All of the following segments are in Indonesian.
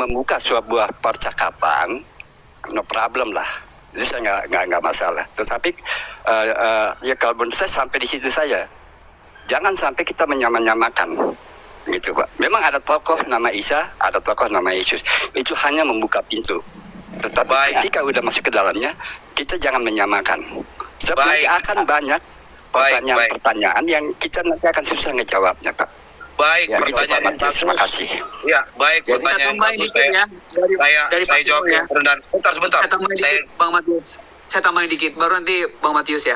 membuka sebuah percakapan, no problem lah. Itu saya nggak masalah. Tetapi ya kalau menurut saya sampai di situ saja. Jangan sampai kita menyamakan gitu Pak. Memang ada tokoh nama Isa, ada tokoh nama Yesus. Itu hanya membuka pintu. Tetapi ketika udah masuk ke dalamnya, kita jangan menyamakan. Sebab nanti akan banyak pertanyaan-pertanyaan yang kita nanti akan susah ngejawabnya Pak. Baik, ya, pertanyaan yang bagus. Terima kasih. Ya, baik. Jadi pertanyaan saya tambahin dikit ya. Saya jawab ya. Sebentar. Saya tambahin dikit, Bang Matius. Saya tambahin dikit, baru nanti Bang Matius ya.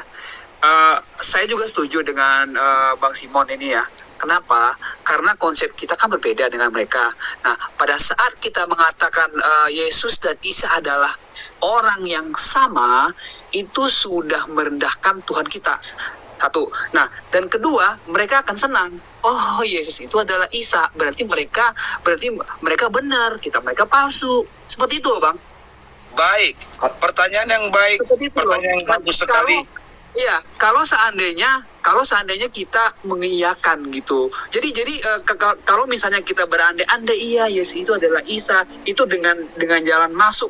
Saya juga setuju dengan Bang Simon ini ya. Kenapa? Karena konsep kita kan berbeda dengan mereka. Nah, pada saat kita mengatakan Yesus dan Isa adalah orang yang sama, itu sudah merendahkan Tuhan kita. Satu. Nah, dan kedua, mereka akan senang. Oh, Yesus itu adalah Isa. Berarti mereka benar, mereka palsu. Seperti itu, Bang. Baik. Pertanyaan yang baik. Pertanyaan yang bagus sekali. Iya, kalau seandainya kita mengiyakan gitu. Jadi kalau misalnya kita berandai-andai iya Yesus itu adalah Isa, itu dengan jalan masuk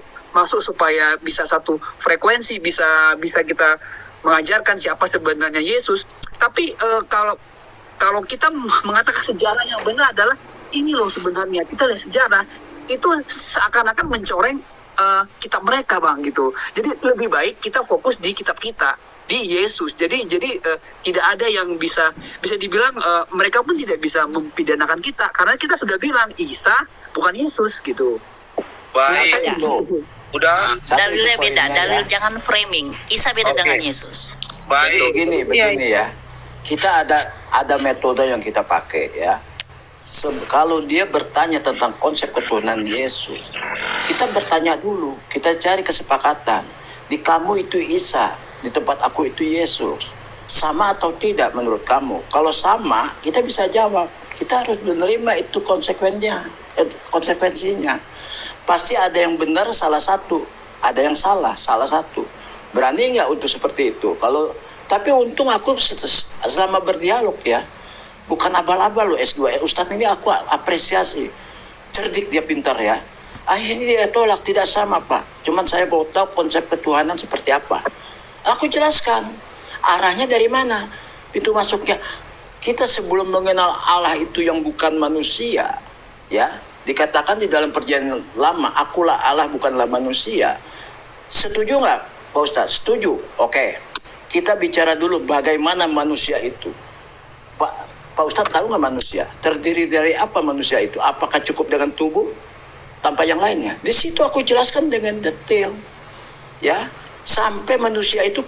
supaya bisa satu frekuensi, bisa kita mengajarkan siapa sebenarnya Yesus. Tapi kalau kita mengatakan sejarah yang benar adalah ini loh sebenarnya, kita lihat sejarah itu seakan-akan mencoreng kitab mereka Bang gitu. Jadi lebih baik kita fokus di kitab kita, di Yesus. Jadi tidak ada yang bisa dibilang mereka pun tidak bisa mempidanakan kita karena kita sudah bilang Isa bukan Yesus gitu. Baik. Udah. Dalilnya beda, dalil jangan framing. Isa beda dengan Yesus. Baik. Begini ya. Kita ada metode yang kita pakai ya. Kalau dia bertanya tentang konsep ketuhanan Yesus, kita bertanya dulu, kita cari kesepakatan. Di kamu itu Isa, di tempat aku itu Yesus. Sama atau tidak menurut kamu? Kalau sama, kita bisa jawab. Kita harus menerima itu konsekuensinya. Pasti ada yang benar salah satu, ada yang salah satu. Berani nggak untuk seperti itu? Tapi untung aku selama berdialog ya, bukan abal-abal loh S2. Ustadz ini aku apresiasi, cerdik dia, pintar ya. Akhirnya dia tolak, tidak sama Pak. Cuman saya mau tahu konsep ketuhanan seperti apa. Aku jelaskan arahnya dari mana, pintu masuknya. Kita sebelum mengenal Allah itu yang bukan manusia, ya. Dikatakan di dalam perjanjian lama, akulah Allah bukanlah manusia. Setuju nggak Pak Ustadz? Setuju. Oke. Kita bicara dulu bagaimana manusia itu. Pak Ustadz tahu nggak manusia? Terdiri dari apa manusia itu? Apakah cukup dengan tubuh tanpa yang lainnya? Di situ aku jelaskan dengan detail. Ya, sampai manusia itu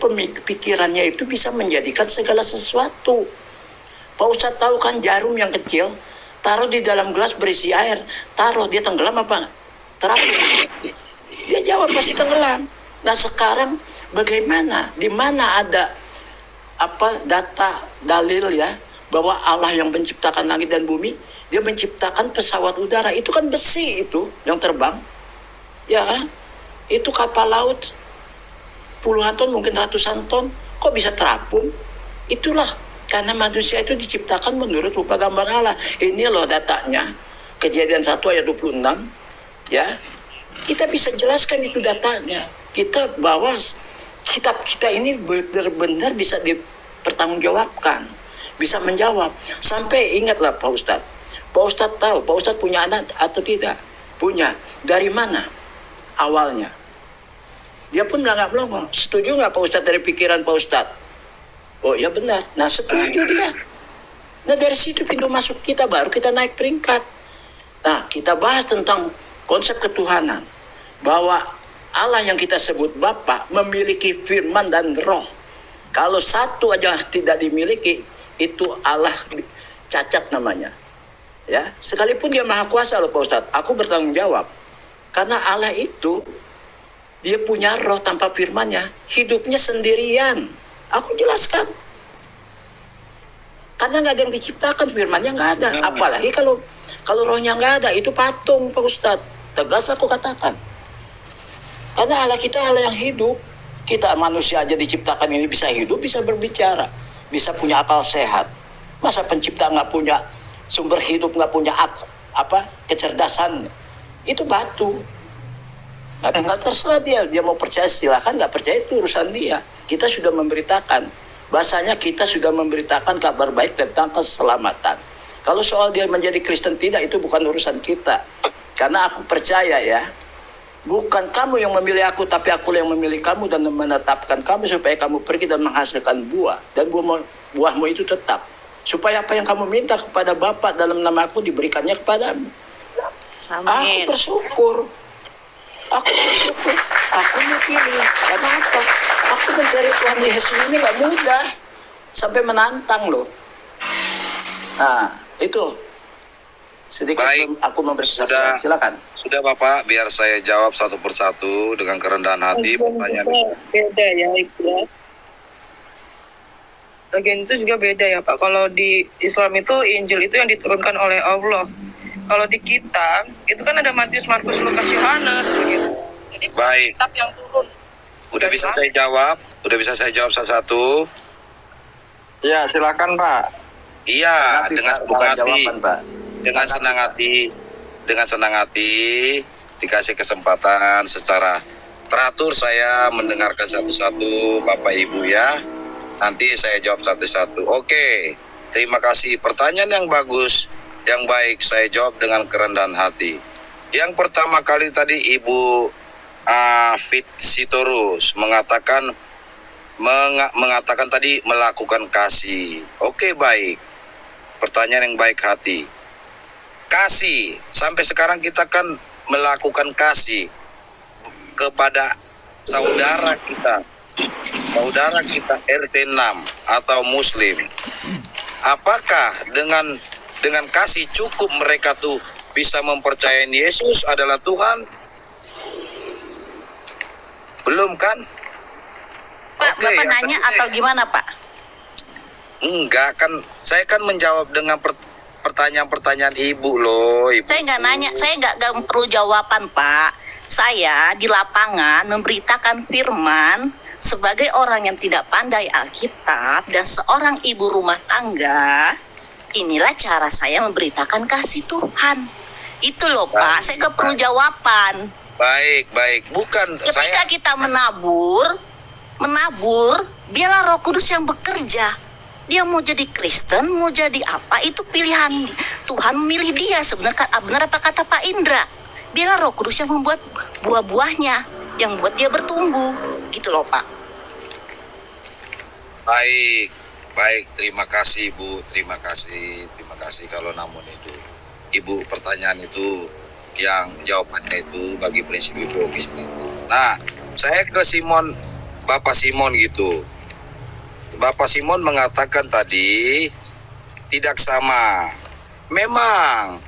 pikirannya itu bisa menjadikan segala sesuatu. Pak Ustadz tahu kan jarum yang kecil, taruh di dalam gelas berisi air, taruh dia tenggelam apa? Terapung. Dia jawab pasti tenggelam. Nah sekarang bagaimana? Di mana ada data dalil ya bahwa Allah yang menciptakan langit dan bumi, dia menciptakan pesawat udara. Itu kan besi itu yang terbang. Ya kan? Itu kapal laut puluhan ton, mungkin ratusan ton. Kok bisa terapung? Itulah karena manusia itu diciptakan menurut rupa gambar Allah. Ini loh datanya. Kejadian 1 ayat 26. Ya. Kita bisa jelaskan itu datanya. Kita bawa kitab kita ini benar-benar bisa dipertanggungjawabkan. Bisa menjawab. Sampai ingatlah Pak Ustadz. Pak Ustadz tahu, Pak Ustadz punya anak atau tidak? Punya. Dari mana awalnya? Dia pun melanggar-melanggar. Setuju nggak Pak Ustadz dari pikiran Pak Ustadz? Oh ya benar. Nah setuju dia. Nah dari situ pintu masuk kita, baru kita naik peringkat. Nah kita bahas tentang konsep ketuhanan. Bahwa Allah yang kita sebut Bapa memiliki firman dan roh. Kalau satu aja tidak dimiliki, itu Allah cacat namanya. Ya, sekalipun dia maha kuasa loh Pak Ustadz. Aku bertanggung jawab. Karena Allah itu, dia punya roh tanpa firmannya. Hidupnya sendirian. Aku jelaskan. Karena nggak ada yang diciptakan, firmannya nggak ada. Apalagi kalau rohnya nggak ada, itu patung Pak Ustadz. Tegas aku katakan. Karena Allah kita Allah yang hidup. Kita manusia aja diciptakan ini bisa hidup, bisa berbicara, bisa punya akal sehat. Masa pencipta nggak punya sumber hidup, nggak punya kecerdasan? itu batu. Nggak terserah dia mau percaya silakan, nggak percaya itu urusan dia. Kita sudah memberitakan, bahasanya kita sudah memberitakan kabar baik tentang keselamatan. Kalau soal dia menjadi Kristen tidak, itu bukan urusan kita. Karena aku percaya ya, bukan kamu yang memilih aku, tapi aku yang memilih kamu dan menetapkan kamu supaya kamu pergi dan menghasilkan buah. Dan buahmu itu tetap. Supaya apa yang kamu minta kepada Bapa dalam nama aku diberikannya kepadamu. Amin. Aku bersyukur. Aku mau pilih. Karena apa? Aku mencari Tuhan Yesus ini gak mudah. Sampai menantang loh. Nah, itu. Sedikit Baik. aku memberi kesaksian. Silakan. Sudah Bapak, biar saya jawab satu persatu dengan kerendahan hati pertanyaan. Beda ya Ibu ya. Bagian itu juga beda ya Pak. Kalau di Islam itu Injil itu yang diturunkan oleh Allah. Kalau di kita itu kan ada Matius, Markus, Lukas, Yohanes gitu. Jadi Baik. kitab yang turun. Udah bisa saya jawab? Udah bisa saya jawab satu-satu? Ya, silakan Pak. Iya, Tapi, dengan Pak, senang bukan hati. jawaban, Pak. Dengan senang hati dikasih kesempatan secara teratur saya mendengarkan satu-satu Bapak Ibu ya. Nanti saya jawab satu-satu. Oke, terima kasih. Pertanyaan yang bagus, yang baik, saya jawab dengan kerendahan hati. Yang pertama kali tadi Ibu Fit Sitorus mengatakan tadi melakukan kasih. Oke, baik. Pertanyaan yang baik hati. Kasih, sampai sekarang kita kan melakukan kasih kepada saudara kita RT 6 atau Muslim. Apakah dengan kasih cukup mereka tuh bisa mempercayai Yesus adalah Tuhan? Belum kan? Pak, Oke, Bapak yang nanya kedua. atau gimana Pak? Enggak kan, saya kan menjawab dengan pertanyaan-pertanyaan Ibu loh, Ibu. Saya nggak nanya, saya nggak perlu jawaban Pak. Saya di lapangan memberitakan firman sebagai orang yang tidak pandai Alkitab dan seorang ibu rumah tangga. Inilah cara saya memberitakan kasih Tuhan. Itu loh Pak, saya nggak perlu jawaban. Baik, bukan Ketika kita menabur, biarlah Roh Kudus yang bekerja. Dia mau jadi Kristen, mau jadi apa, itu pilihan Tuhan memilih dia. Sebenarnya benar apa kata Pak Indra? Biarlah Roh Kudus yang membuat buah-buahnya, yang buat dia bertumbuh, gitu loh Pak. Baik, terima kasih Bu, terima kasih kalau namun itu Ibu pertanyaan itu yang jawabannya itu bagi prinsip Ibu itu. Nah, saya ke Bapak Simon gitu. Bapak Simon mengatakan tadi tidak sama. Memang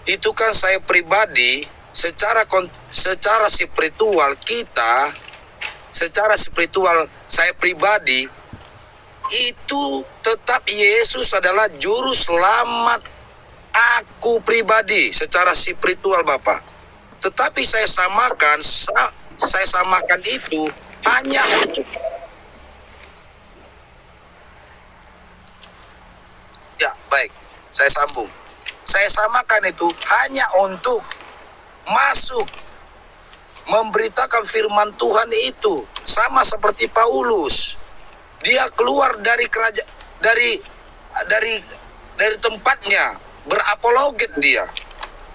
itu kan saya pribadi secara spiritual kita, secara spiritual saya pribadi itu tetap Yesus adalah juru selamat aku pribadi secara spiritual Bapak. Tetapi saya samakan itu hanya untuk ya, baik. Saya sambung. Saya samakan itu hanya untuk masuk memberitakan firman Tuhan itu, sama seperti Paulus. Dia keluar dari kerajaan, dari tempatnya, berapologet dia.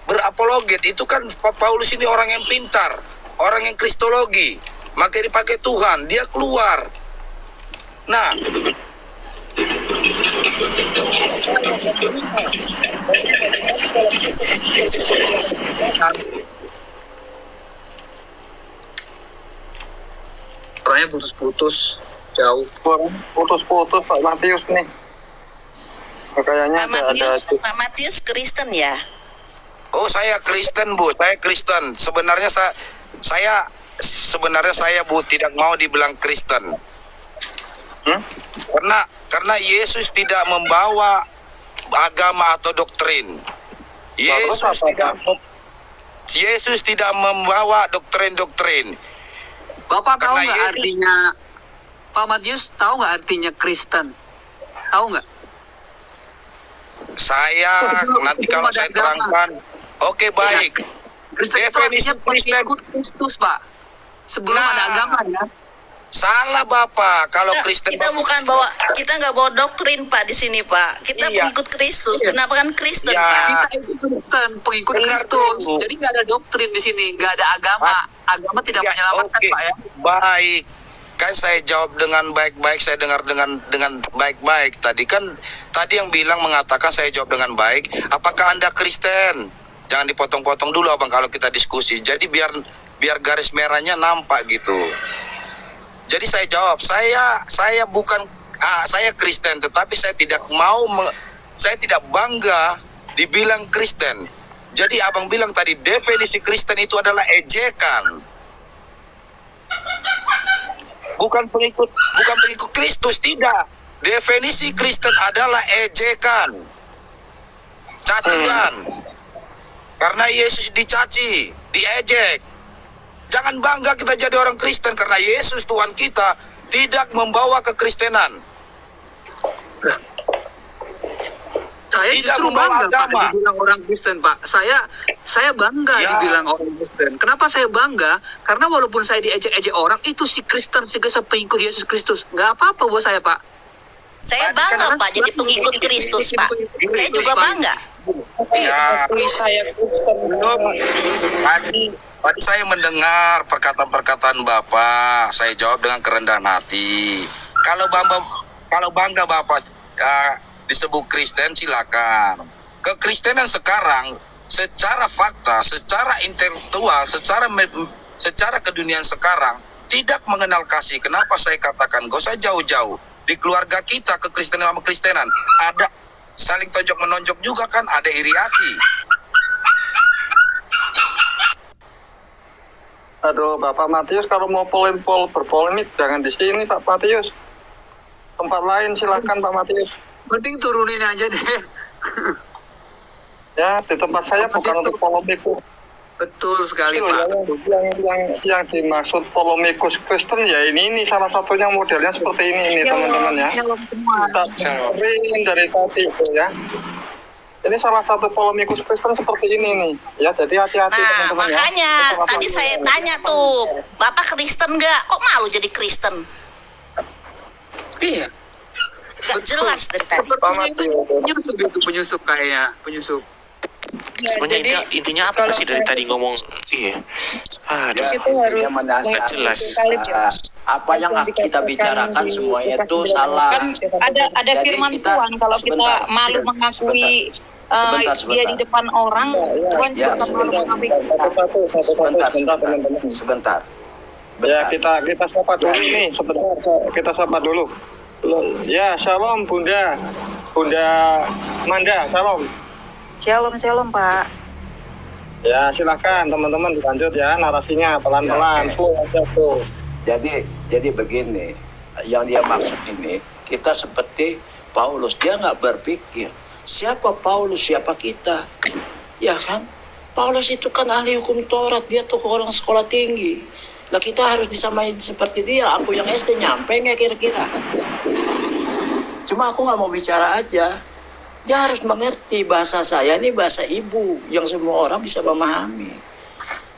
Berapologet itu kan Paulus ini orang yang pintar, orang yang kristologi. Maka dipakai Tuhan, dia keluar. Nah, Suaranya putus-putus, jauh. Putus-putus Pak Matius nih. Kayaknya Pak Matius Kristen ya? oh saya Kristen Bu, saya Kristen. Sebenarnya saya Bu tidak mau dibilang Kristen. Karena Yesus tidak membawa agama atau doktrin. Yesus tidak membawa doktrin-doktrin. Bapak tahu Karena nggak artinya, Pak Matius tahu nggak artinya Kristen? Tahu nggak? Saya nanti kalau saya terangkan. Oke, baik. Kristen itu Definisi artinya Kristen. pengikut Kristus, Pak. Sebelum Nah. ada agama ya. Salah Bapak, kalau Kristen Kita bukan bawa, kita nggak bawa doktrin Pak di sini Pak. Kita Iya. pengikut Kristus, Iya. dinamakan Kristen Iya. Pak. Kita itu Kristen, pengikut Benar, Kristus. Bu. Jadi nggak ada doktrin di sini, nggak ada agama. Agama tidak Ya, menyelamatkan, oke. Pak ya. Baik. Kan saya jawab dengan baik-baik, saya dengar dengan baik-baik. Tadi yang bilang mengatakan saya jawab dengan baik. Apakah Anda Kristen? Jangan dipotong-potong dulu Abang kalau kita diskusi. Jadi biar garis merahnya nampak gitu. Jadi saya jawab, saya bukan saya Kristen, tetapi saya tidak saya tidak bangga dibilang Kristen. Jadi Abang bilang tadi definisi Kristen itu adalah ejekan. Bukan pengikut Kristus, tidak. Definisi Kristen adalah ejekan. Cacian. Karena Yesus dicaci, diejek. Jangan bangga kita jadi orang Kristen karena Yesus Tuhan kita tidak membawa kekristenan. Saya Tidak justru membawa bangga Pak agama. dibilang orang Kristen, Pak. Saya bangga Ya. dibilang orang Kristen. Kenapa saya bangga? Karena walaupun saya diejek-ejek orang, itu si Kristen, si pengikut Yesus Kristus. Nggak apa-apa buat saya, Pak. Saya bangga Pak jadi pengikut Kristus Pak. Saya juga bangga. Ya, Saya Kristen. belum. Tadi saya mendengar perkataan-perkataan Bapak, saya jawab dengan kerendahan hati. Kalau bangga Bapak disebut Kristen, silakan. Kekristenan sekarang secara fakta, secara intelektual, secara keduniaan sekarang tidak mengenal kasih. Kenapa saya katakan gak usah jauh-jauh. Di keluarga kita kekristenan sama kristenan ada saling tonjok menonjok juga kan, ada iri hati. Aduh, Bapak Matius kalau mau berpolemik jangan di sini Pak Matius. Tempat lain silakan Pak Matius. Mending turunin aja deh. Ya, di tempat saya bukan untuk polemik. Betul sekali, Itu Pak. yang dimaksud polemikus Kristen ya ini salah satunya modelnya seperti ini teman-teman ya. Kita sering dari tadi itu ya. Ini salah satu polemikus Kristen seperti ini nih. Ya, jadi hati-hati Nah, teman-teman ya. makanya tadi saya tanya tuh, Bapak Kristen nggak? Kok malu jadi Kristen? Iya. Nggak jelas dari tadi. Sepertinya itu penyusup kayaknya, penyusup. Sebenarnya intinya apa sih dari tadi ngomong? Iya. Aduh. Itu harus Nggak jelas. Apa yang kita bicarakan semuanya itu salah. Kan ada Jadi firman kita- Tuhan kalau sebentar. kita malu mengakui Sebentar. dia di depan orang, Tuhan Ya, juga malu mengakui kita. Sebentar. Ya, kita sapa dulu nih, sebentar kita sapa dulu. Ya, shalom Bunda Manda, shalom. Shalom Pak. Ya, silakan teman-teman dilanjut ya narasinya pelan-pelan. Ya, oke. Full aja tuh. Jadi begini, yang dia maksud ini, kita seperti Paulus, dia nggak berpikir siapa Paulus, siapa kita, ya kan? Paulus itu kan ahli hukum Taurat, dia tuh orang sekolah tinggi. Lah kita harus disamain seperti dia. Aku yang SD nyampe nggak kira-kira? Cuma aku nggak mau bicara aja. Dia harus mengerti bahasa saya ini bahasa ibu yang semua orang bisa memahami.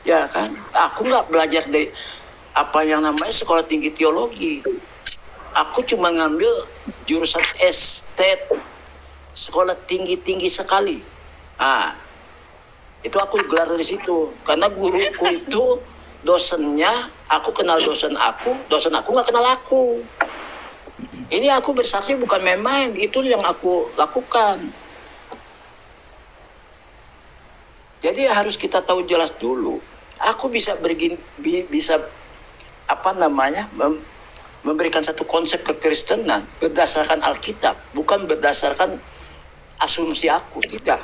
Ya kan? Aku nggak belajar dari apa yang namanya sekolah tinggi teologi. Aku cuma ngambil jurusan estet, sekolah tinggi sekali. Itu aku gelar dari situ. Karena guruku itu dosennya, aku kenal dosen aku nggak kenal aku. Ini aku bersaksi bukan main-main, itu yang aku lakukan. Jadi harus kita tahu jelas dulu. Aku bisa memberikan satu konsep kekristenan berdasarkan Alkitab, bukan berdasarkan asumsi aku, tidak.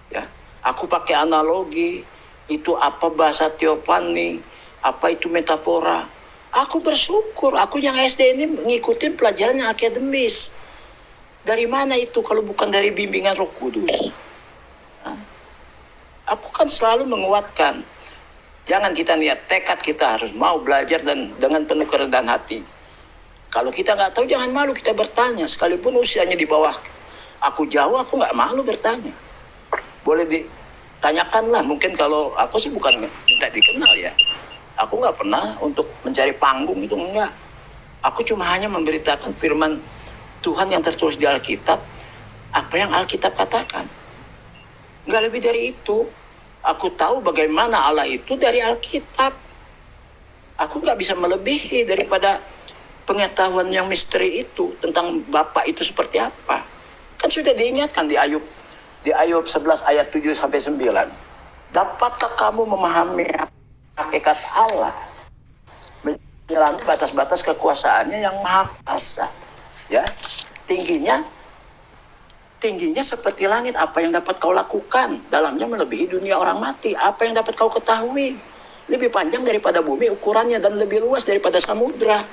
Ya, aku pakai analogi, itu apa bahasa teofani, apa itu metafora. Aku bersyukur, aku yang SD ini ngikutin pelajaran yang akademis. Dari mana itu kalau bukan dari bimbingan Roh Kudus? Aku kan selalu menguatkan. Jangan kita lihat tekad kita harus mau belajar dan dengan penuh kerendahan hati. Kalau kita nggak tahu jangan malu kita bertanya. Sekalipun usianya di bawah aku jauh, aku nggak malu bertanya. Boleh Tanyakanlah, mungkin kalau aku sih bukan minta dikenal ya. Aku nggak pernah untuk mencari panggung, itu enggak. Aku cuma hanya memberitakan firman Tuhan yang tertulis di Alkitab, apa yang Alkitab katakan. Nggak lebih dari itu. Aku tahu bagaimana Allah itu dari Alkitab. Aku nggak bisa melebihi daripada pengetahuan yang misteri itu tentang Bapa itu seperti apa. Kan sudah diingatkan di Ayub 11 ayat 7 sampai 9. Dapatkah kamu memahami hakikat Allah, menyelami batas-batas kekuasaannya yang maha kuasa? Ya, tingginya seperti langit. Apa yang dapat kau lakukan? Dalamnya melebihi dunia orang mati. Apa yang dapat kau ketahui? Lebih panjang daripada bumi ukurannya dan lebih luas daripada samudra.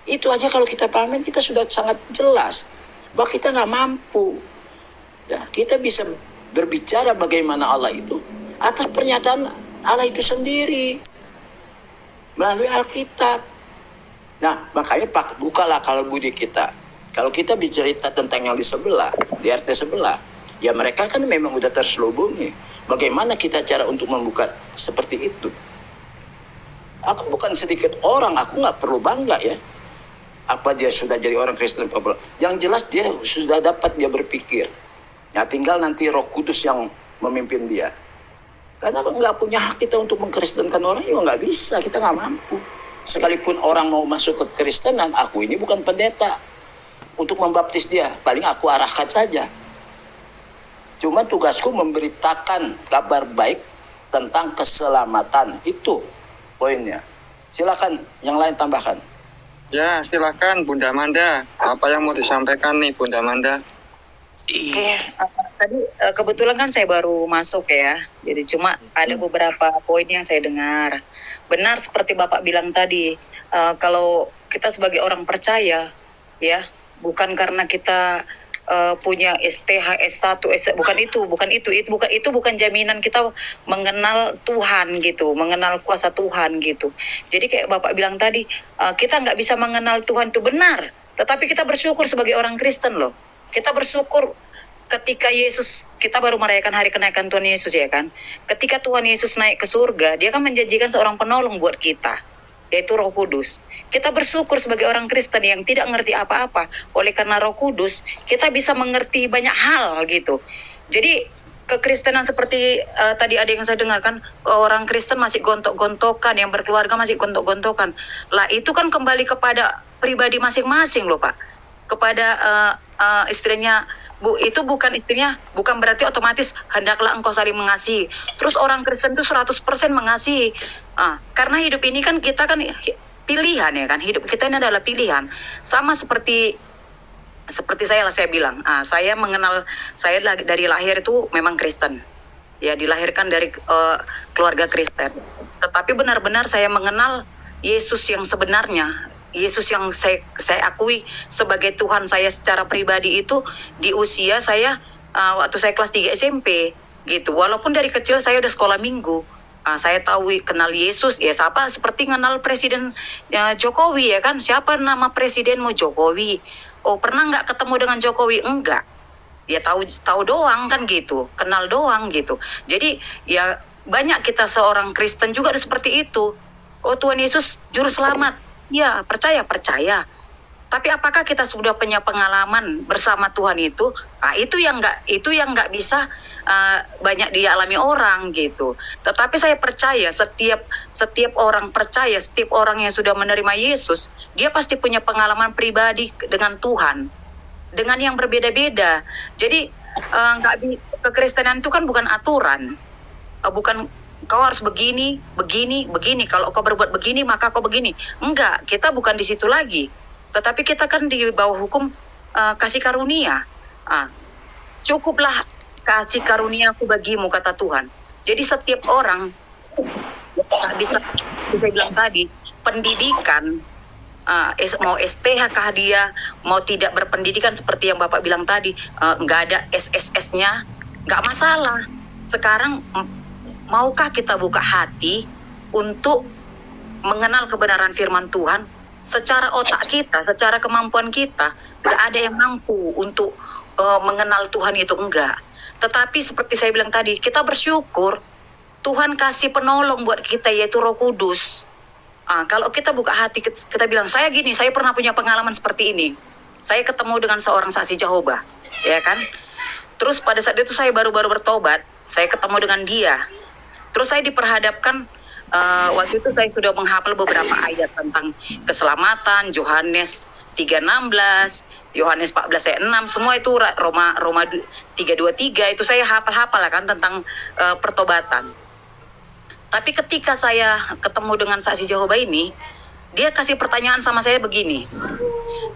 Itu aja kalau kita pahamin, kita sudah sangat jelas bahwa kita nggak mampu. Ya, kita bisa berbicara bagaimana Allah itu atas pernyataan Allah itu sendiri melalui Alkitab. Nah, makanya bukalah kalau budi kita. Kalau kita bicara tentang yang di sebelah, di RT sebelah, ya mereka kan memang udah terselubungi. Bagaimana kita cara untuk membuka seperti itu? Aku bukan sedikit orang, aku nggak perlu bangga ya. Apa dia sudah jadi orang Kristen? Yang jelas dia sudah dapat dia berpikir. Ya tinggal nanti Roh Kudus yang memimpin dia. Karena nggak punya hak kita untuk mengkristenkan orang, ya nggak bisa, kita nggak mampu. Sekalipun orang mau masuk ke Kristenan, aku ini bukan pendeta untuk membaptis dia, paling aku arahkan saja. Cuma tugasku memberitakan kabar baik tentang keselamatan, itu poinnya. Silakan yang lain tambahkan. Ya, silakan Bunda Manda. Apa yang mau disampaikan nih Bunda Manda? Oke, tadi kebetulan kan saya baru masuk ya, jadi cuma ada beberapa poin yang saya dengar. Benar seperti Bapak bilang tadi, kalau kita sebagai orang percaya, ya, bukan karena kita punya STH, S1, bukan itu bukan jaminan kita mengenal Tuhan gitu, mengenal kuasa Tuhan gitu. Jadi kayak Bapak bilang tadi, kita nggak bisa mengenal Tuhan itu benar, tetapi kita bersyukur sebagai orang Kristen loh. Kita bersyukur ketika Yesus, kita baru merayakan hari kenaikan Tuhan Yesus ya kan. Ketika Tuhan Yesus naik ke surga, dia kan menjanjikan seorang penolong buat kita, yaitu Roh Kudus. Kita bersyukur sebagai orang Kristen yang tidak mengerti apa-apa. Oleh karena Roh Kudus, kita bisa mengerti banyak hal gitu. Jadi kekristenan seperti tadi ada yang saya dengarkan, orang Kristen masih gontok-gontokan, yang berkeluarga masih gontok-gontokan. Lah itu kan kembali kepada pribadi masing-masing loh Pak. Kepada istrinya, Bu, itu bukan istrinya, bukan berarti otomatis hendaklah engkau saling mengasihi. Terus orang Kristen itu 100% mengasihi. Karena hidup ini kan kita kan pilihan ya kan, hidup kita ini adalah pilihan. Sama seperti saya bilang, saya mengenal, saya dari lahir itu memang Kristen. Ya, dilahirkan dari keluarga Kristen. Tetapi benar-benar saya mengenal Yesus yang sebenarnya. Yesus yang saya akui sebagai Tuhan saya secara pribadi itu di usia saya waktu saya kelas 3 SMP gitu. Walaupun dari kecil saya udah sekolah minggu, saya tahu kenal Yesus ya, siapa seperti kenal Presiden Jokowi ya kan. Siapa nama presidenmu? Jokowi. Oh, pernah nggak ketemu dengan Jokowi? Enggak. Ya tahu doang kan gitu, kenal doang gitu. Jadi ya banyak kita seorang Kristen juga seperti itu. Oh, Tuhan Yesus juru selamat. Ya, percaya. Tapi apakah kita sudah punya pengalaman bersama Tuhan itu? Itu yang nggak bisa banyak dialami orang gitu. Tetapi saya percaya setiap orang percaya, setiap orang yang sudah menerima Yesus, dia pasti punya pengalaman pribadi dengan Tuhan, dengan yang berbeda-beda. Jadi kekristenan itu kan bukan aturan, bukan kau harus begini. Kalau kau berbuat begini, maka kau begini. Enggak, kita bukan di situ lagi. Tetapi kita kan di bawah hukum kasih karunia. Cukuplah kasih karuniaku bagimu, kata Tuhan. Jadi setiap orang tak bisa, saya bilang tadi, pendidikan, mau STH kah dia, mau tidak berpendidikan seperti yang Bapak bilang tadi, nggak ada SSS-nya, nggak masalah. Sekarang maukah kita buka hati untuk mengenal kebenaran firman Tuhan? Secara otak kita, secara kemampuan kita, tidak ada yang mampu untuk mengenal Tuhan itu, enggak. Tetapi seperti saya bilang tadi, kita bersyukur Tuhan kasih penolong buat kita, yaitu Roh Kudus. Kalau kita buka hati, kita bilang, saya gini, saya pernah punya pengalaman seperti ini. Saya ketemu dengan seorang saksi Jehovah, ya kan? Terus pada saat itu saya baru-baru bertobat, saya ketemu dengan dia. Terus saya diperhadapkan, waktu itu saya sudah menghafal beberapa ayat tentang keselamatan, Yohanes 3:16, Yohanes 14 ayat 6, semua itu Roma 3:23, itu saya hafal-hafal kan tentang pertobatan. Tapi ketika saya ketemu dengan saksi Jehovah ini, dia kasih pertanyaan sama saya begini,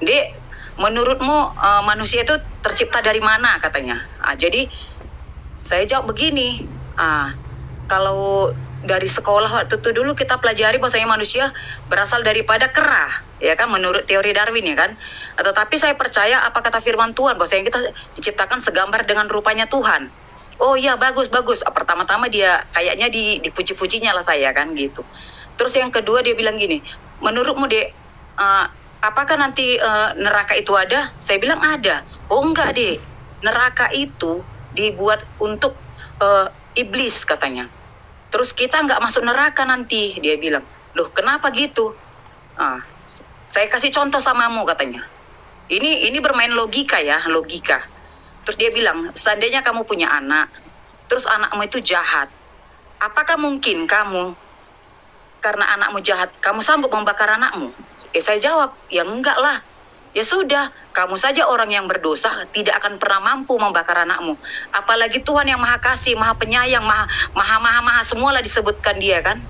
Dek, menurutmu manusia itu tercipta dari mana, katanya. Jadi saya jawab begini, kalau dari sekolah waktu itu dulu kita pelajari bahwasanya manusia berasal daripada kera, ya kan, menurut teori Darwin, ya kan. Tetapi saya percaya apa kata firman Tuhan, bahwasanya kita diciptakan segambar dengan rupanya Tuhan. Oh iya, bagus. Pertama-tama dia kayaknya dipuji-pujinya lah saya kan gitu. Terus yang kedua dia bilang gini, menurutmu Dek, apakah nanti neraka itu ada? Saya bilang ada. Oh enggak Dek, neraka itu dibuat untuk iblis, katanya. Terus kita nggak masuk neraka nanti, dia bilang. Loh kenapa gitu? Saya kasih contoh samamu, katanya. Ini bermain logika ya, logika. Terus dia bilang, seandainya kamu punya anak, terus anakmu itu jahat, apakah mungkin kamu, karena anakmu jahat, kamu sanggup membakar anakmu? Saya jawab, ya enggak lah. Ya sudah, kamu saja orang yang berdosa, tidak akan pernah mampu membakar anakmu. Apalagi Tuhan yang maha kasih, maha penyayang, maha semualah disebutkan dia kan.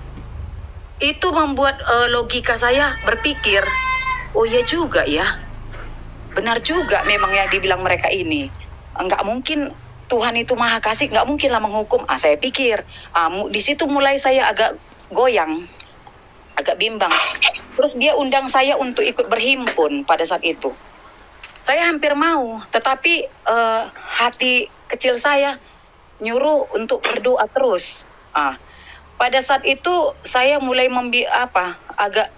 Itu membuat logika saya berpikir, oh ya juga ya, benar juga memang yang dibilang mereka ini. Enggak mungkin Tuhan itu maha kasih, enggak mungkin lah menghukum. Saya pikir, di situ mulai saya agak goyang, agak bimbang. Terus dia undang saya untuk ikut berhimpun pada saat itu. Saya hampir mau, tetapi hati kecil saya nyuruh untuk berdoa terus. Pada saat itu saya mulai agak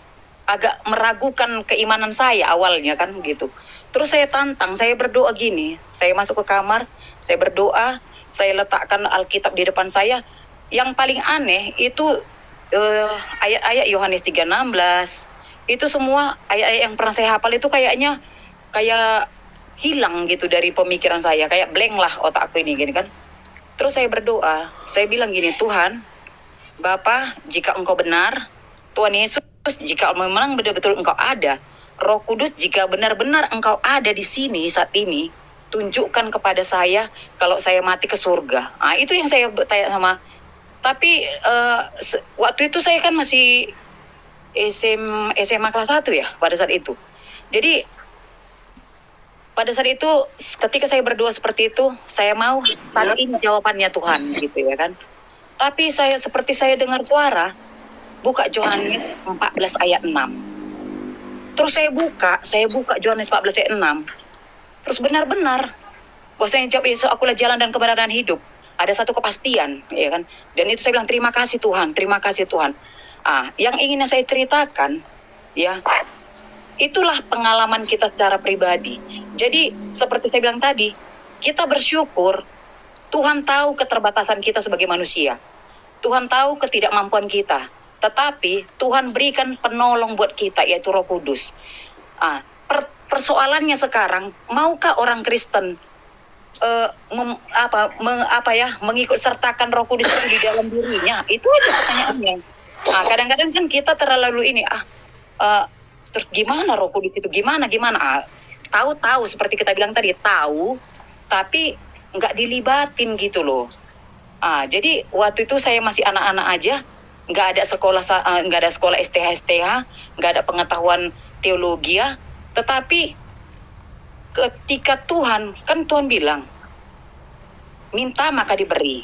meragukan keimanan saya awalnya kan gitu. Terus saya tantang, saya berdoa gini, saya masuk ke kamar, saya berdoa, saya letakkan Alkitab di depan saya. Yang paling aneh itu ayat-ayat Yohanes 3:16, itu semua ayat-ayat yang pernah saya hafal itu kayak hilang gitu dari pemikiran saya, kayak blank lah otak aku ini gini kan. Terus saya berdoa, saya bilang gini, Tuhan, Bapa, jika Engkau benar, Tuhan Yesus, jika memang betul-betul Engkau ada, Roh Kudus, jika benar-benar Engkau ada di sini saat ini, tunjukkan kepada saya kalau saya mati ke surga. Itu yang saya tanya sama. Tapi waktu itu saya kan masih SMA kelas 1 ya pada saat itu. Jadi pada saat itu ketika saya berdoa seperti itu, saya mau saat ini jawabannya Tuhan gitu ya kan. Tapi seperti saya dengar suara, buka Yohanes 14 ayat 6. Terus saya buka Yohanes 14 ayat 6. Terus benar-benar bahwasanya jawab Yesus, akulah jalan dan kebenaran dan hidup. Ada satu kepastian, ya kan? Dan itu saya bilang, terima kasih Tuhan, terima kasih Tuhan. Yang ingin saya ceritakan, ya, itulah pengalaman kita secara pribadi. Jadi seperti saya bilang tadi, kita bersyukur Tuhan tahu keterbatasan kita sebagai manusia. Tuhan tahu ketidakmampuan kita. Tetapi Tuhan berikan penolong buat kita, yaitu Roh Kudus. Persoalannya sekarang, maukah orang Kristen mengikut sertakan Roh Kudus di dalam dirinya? Itu aja pertanyaannya. Kadang-kadang kan kita terlalu ini, terus gimana Roh Kudus itu? Gimana? Tahu seperti kita bilang tadi, tahu, tapi nggak dilibatin gitu loh. Jadi waktu itu saya masih anak-anak aja. Nggak ada sekolah STH, nggak ada pengetahuan teologi ya. Tetapi ketika Tuhan bilang, minta maka diberi,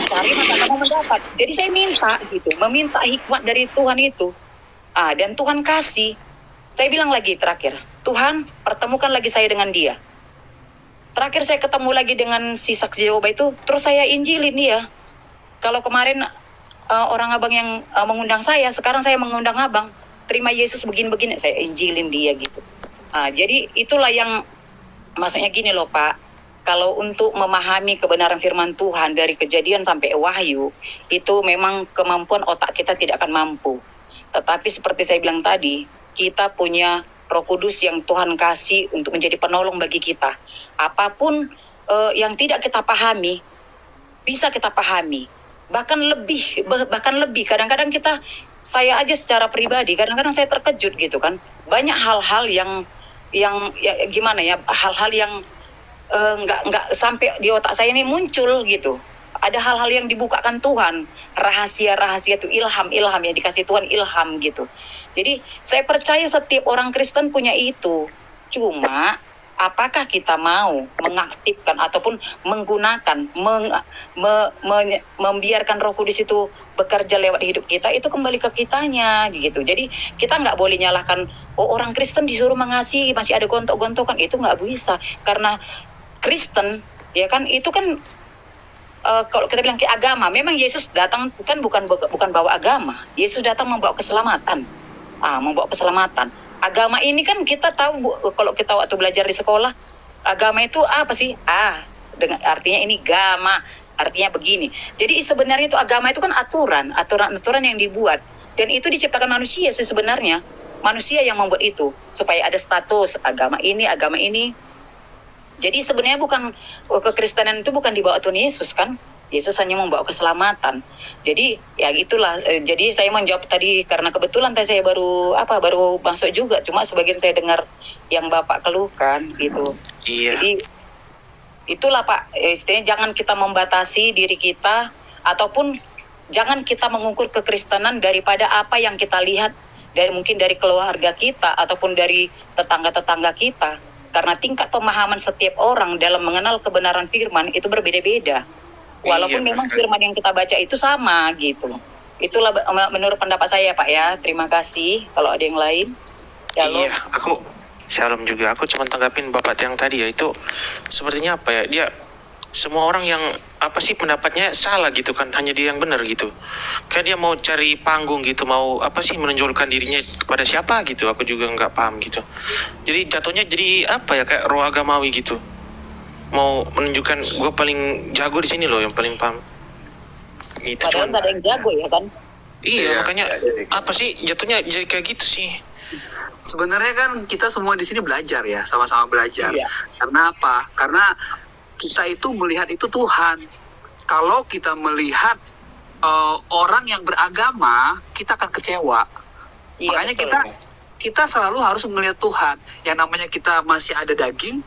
cari maka kamu mendapat. Jadi saya meminta hikmat dari Tuhan itu. Dan Tuhan kasih. Saya bilang lagi terakhir, Tuhan pertemukan lagi saya dengan dia. Terakhir saya ketemu lagi dengan si saksi Jehovah itu, terus saya injilin dia. Kalau kemarin orang abang yang mengundang saya, sekarang saya mengundang abang, terima Yesus begini-begini, saya injilin dia gitu. Jadi itulah yang maksudnya gini loh Pak, kalau untuk memahami kebenaran firman Tuhan dari Kejadian sampai Wahyu, itu memang kemampuan otak kita tidak akan mampu. Tetapi seperti saya bilang tadi, kita punya Roh Kudus yang Tuhan kasih untuk menjadi penolong bagi kita. Apapun yang tidak kita pahami, bisa kita pahami. Bahkan lebih. Kadang-kadang saya aja secara pribadi, kadang-kadang saya terkejut gitu kan. Banyak hal-hal yang gimana ya, hal-hal yang nggak sampai di otak saya ini muncul gitu. Ada hal-hal yang dibukakan Tuhan, rahasia-rahasia itu ilham yang dikasih Tuhan, ilham gitu. Jadi saya percaya setiap orang Kristen punya itu. Cuma apakah kita mau mengaktifkan ataupun menggunakan, membiarkan Roh Kudus itu bekerja lewat hidup kita, itu kembali ke kitanya gitu. Jadi kita nggak boleh nyalahkan, orang Kristen disuruh mengasihi, masih ada gontok-gontokan, itu nggak bisa. Karena Kristen, ya kan, itu kan kalau kita bilang ke agama, memang Yesus datang kan bukan bawa agama. Yesus datang membawa keselamatan. Membawa keselamatan. Agama ini kan kita tahu, kalau kita waktu belajar di sekolah, agama itu apa sih? Dengan artinya ini gama, artinya begini. Jadi sebenarnya itu agama itu kan aturan yang dibuat, dan itu diciptakan manusia sih sebenarnya. Manusia yang membuat itu supaya ada status agama ini. Jadi sebenarnya bukan, kekristenan itu bukan dibawa Tuhan Yesus kan. Yesus hanya membawa keselamatan. Jadi ya gitulah. Jadi saya menjawab tadi karena kebetulan saya baru masuk juga. Cuma sebagian saya dengar yang Bapak keluhkan gitu. Iya. Jadi itulah Pak, istilahnya jangan kita membatasi diri kita, ataupun jangan kita mengukur kekristenan daripada apa yang kita lihat mungkin dari keluarga kita ataupun dari tetangga-tetangga kita. Karena tingkat pemahaman setiap orang dalam mengenal kebenaran firman itu berbeda-beda. Walaupun memang firman yang kita baca itu sama gitu. Itulah menurut pendapat saya Pak ya. Terima kasih. Kalau ada yang lain. Shalom. Iya, shalom juga. Aku cuma tanggapin Bapak yang tadi ya, itu sepertinya apa ya, dia semua orang yang pendapatnya salah gitu kan, hanya dia yang benar gitu. Kayak dia mau cari panggung gitu, mau menonjolkan dirinya kepada siapa gitu. Aku juga nggak paham gitu. Jadi jatuhnya jadi kayak roh agamawi gitu. Mau menunjukkan gue paling jago di sini loh, yang paling paham. Gitu. Padahal nggak ada yang jago ya kan? Iya, makanya jatuhnya jadi kayak gitu sih. Sebenarnya kan kita semua di sini belajar ya, sama-sama belajar. Iya. Karena apa? Karena kita itu melihat itu Tuhan. Kalau kita melihat orang yang beragama, kita akan kecewa. Iya, Makanya betul. kita selalu harus melihat Tuhan. Yang namanya kita masih ada daging,